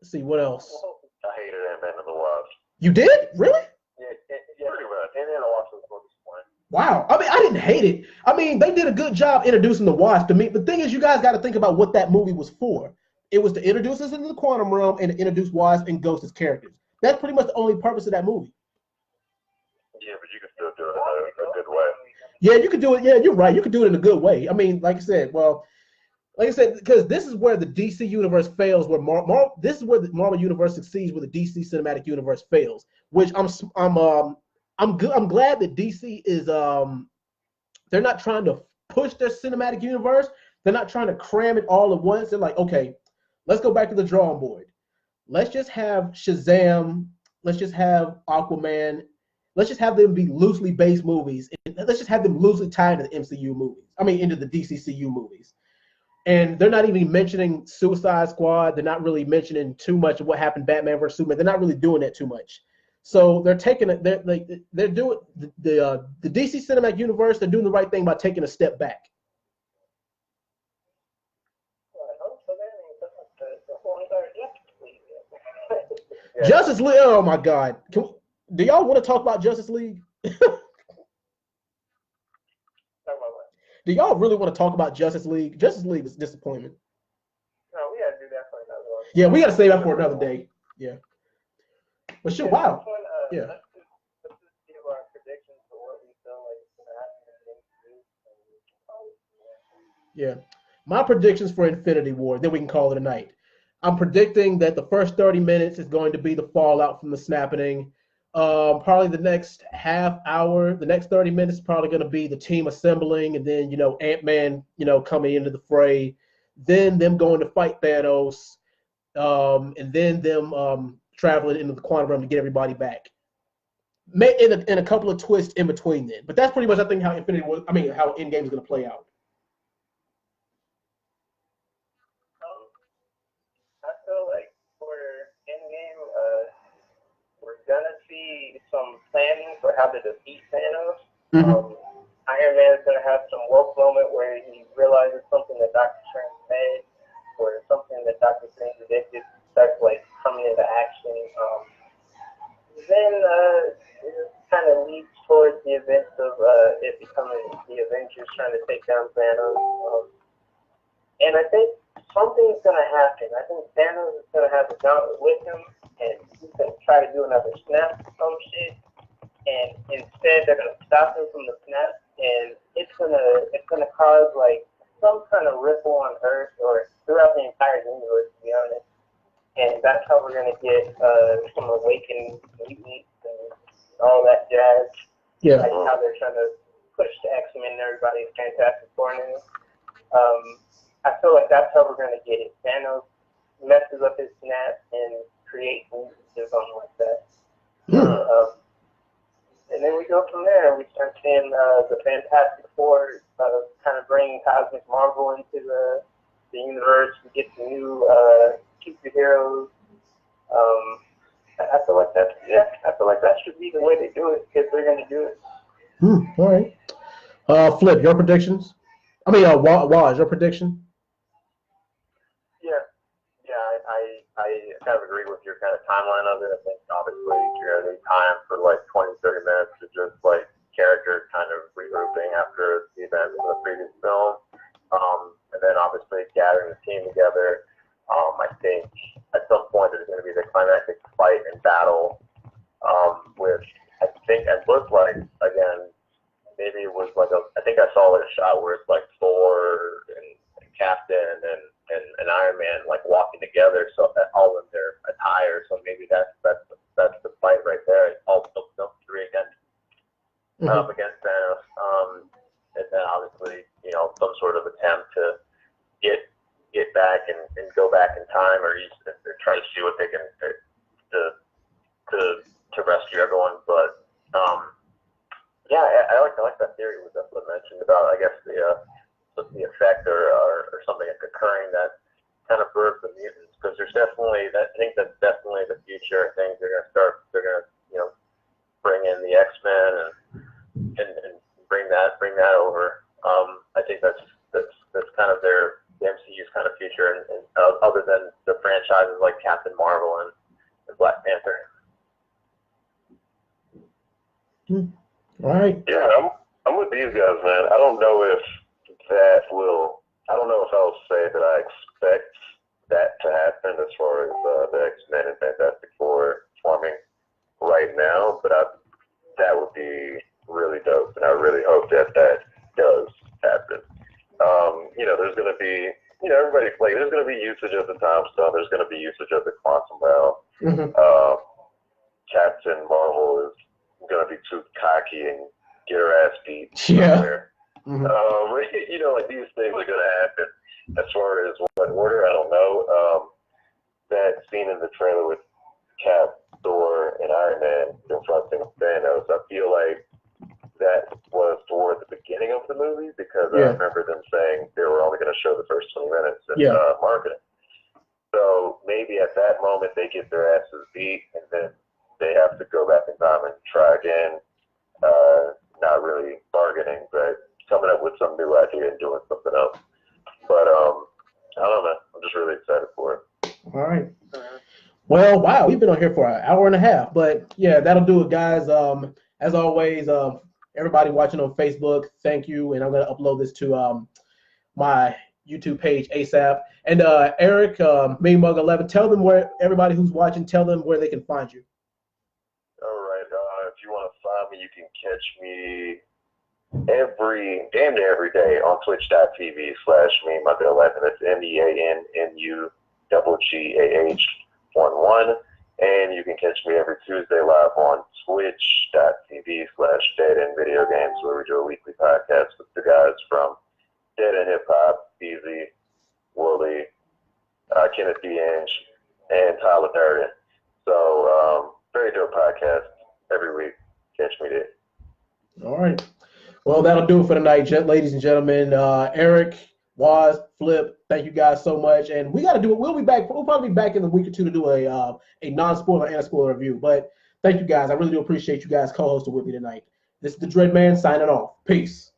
see, what else? I hated Ant-Man and the Wasp. You did? Really? Yeah, pretty much. Ant-Man and the Wasp was so disappointing. Wow. I mean, I didn't hate it. I mean, they did a good job introducing the Wasp to me. The thing is, you guys got to think about what that movie was for. It was to introduce us into the quantum realm and to introduce Wasp and Ghost as characters. That's pretty much the only purpose of that movie. Yeah, but you can still do it in a good way. Yeah, you could do it. Yeah, you're right. You could do it in a good way. I mean, like I said, because this is where the DC universe fails. This is where the Marvel universe succeeds, where the DC cinematic universe fails. Which I'm glad that DC is they're not trying to push their cinematic universe. They're not trying to cram it all at once. They're like, okay, let's go back to the drawing board. Let's just have Shazam. Let's just have Aquaman. Let's just have them be loosely based movies. And let's just have them loosely tied to the MCU movies. I mean, into the DCCU movies. And they're not even mentioning Suicide Squad. They're not really mentioning too much of what happened Batman vs Superman. They're not really doing that too much. So they're taking it. They're doing the DC Cinematic Universe. They're doing the right thing by taking a step back. Yeah. Justice League. Oh my God! Do y'all want to talk about Justice League? Do y'all really want to talk about Justice League? Justice League is disappointment. No, we gotta do that for another one. Yeah, we gotta save that for another day. Yeah. But sure, wow. Yeah. Let's just give our predictions for what we feel like is gonna happen. Yeah. My predictions for Infinity War, then we can call it a night. I'm predicting that the first 30 minutes is going to be the fallout from the snapping. Probably the next half hour, the next 30 minutes is probably going to be the team assembling, and then, Ant-Man, coming into the fray. Then them going to fight Thanos, and then them traveling into the quantum realm to get everybody back. In a couple of twists in between then. But that's pretty much, I think, how how Endgame is going to play out. I feel like for Endgame, we're gonna see some planning for how to defeat Thanos. Iron Man is gonna have some woke moment where he realizes something that Doctor Strange said, or something that Doctor Strange predicted starts like coming into action. Then it kind of leads towards the events of it becoming the Avengers trying to take down Thanos. And I think something's gonna happen. I think Thanos is gonna have a gauntlet with him, and he's gonna try to do another snap or some shit. And instead, they're gonna stop him from the snap, and it's gonna cause like some kind of ripple on Earth or throughout the entire universe, to be honest. And that's how we're gonna get some awakened mutants and all that jazz. Yeah. Like how they're trying to push the X-Men and everybody's Fantastic Four now. I feel like that's how we're gonna get it. Thanos messes up his snap and creates mutants or something like that. And then we go from there. We start seeing the Fantastic Four kind of bringing Cosmic Marvel into the universe. We get the new superheroes. I feel like that should be the way they do it if they're going to do it. All right. Flip, your predictions? I mean, Waj, your prediction? I kind of agree with your kind of timeline of it. I think obviously you're going to need time for like 20, 30 minutes to just like characters kind of regrouping after the events of the previous film. And then obviously gathering the team together. I think at some point there's going to be the climactic fight and battle with, I think it looked like, again, maybe it was like I think I saw like a shot where it's like Thor and Captain and Iron Man like walking together, so that all in their attire. So maybe that's the fight right there. It's all three against Thanos. And then obviously some sort of attempt to get back and go back in time, or try to see what they can to rescue everyone. But I like that theory was definitely mentioned about, I guess, the effect or something occurring that kind of birthed the mutants, because there's definitely I think that's definitely the future. I think they're gonna bring in the X-Men and bring that over. I think that's kind of the MCU's kind of future, and other than the franchises like Captain Marvel and Black Panther. All right. Yeah, I'm with these guys, man. I don't know if I'll say that I expect that to happen as far as the X-Men and Fantastic Four forming right now, but that would be really dope, and I really hope that does happen. There's going to be, there's going to be usage of the time stone, there's going to be usage of the quantum realm. Captain Marvel is going to be too cocky and get her ass beat somewhere. Like these things are going to happen. As far as what order, I don't know. That scene in the trailer with Cap, Thor, and Iron Man confronting Thanos, I feel like that was toward the beginning of the movie, because I remember them saying they were only going to show the first 20 minutes in marketing. So maybe at that moment they get their asses beat, and then they have to go back in time and try again. Not really bargaining, but coming up with some new idea and doing something else. But I don't know. I'm just really excited for it. All right. Well, wow, we've been on here for an hour and a half, but yeah, that'll do it, guys. As always, everybody watching on Facebook, thank you, and I'm gonna upload this to my YouTube page ASAP. And Eric, MeMug11, tell them where everybody who's watching, tell them where they can find you. All right. If you want to find me, you can catch me damn near every day on twitch.tv/MeMug11. That's MEANNUGGAH11. And you can catch me every Tuesday live on twitch.tv/Dead End Video Games, where we do a weekly podcast with the guys from Dead End Hip Hop, Easy, Wooly, Kenneth D. Inge, and Tyler Durden. So, very dope podcast every week. Catch me there. All right. Well, that'll do it for tonight, ladies and gentlemen. Eric, Waz, Flip, thank you guys so much. And we got to do it. We'll be back. We'll probably be back in a week or two to do a non-spoiler and a spoiler review. But thank you guys. I really do appreciate you guys co-hosting with me tonight. This is the Dread Man signing off. Peace.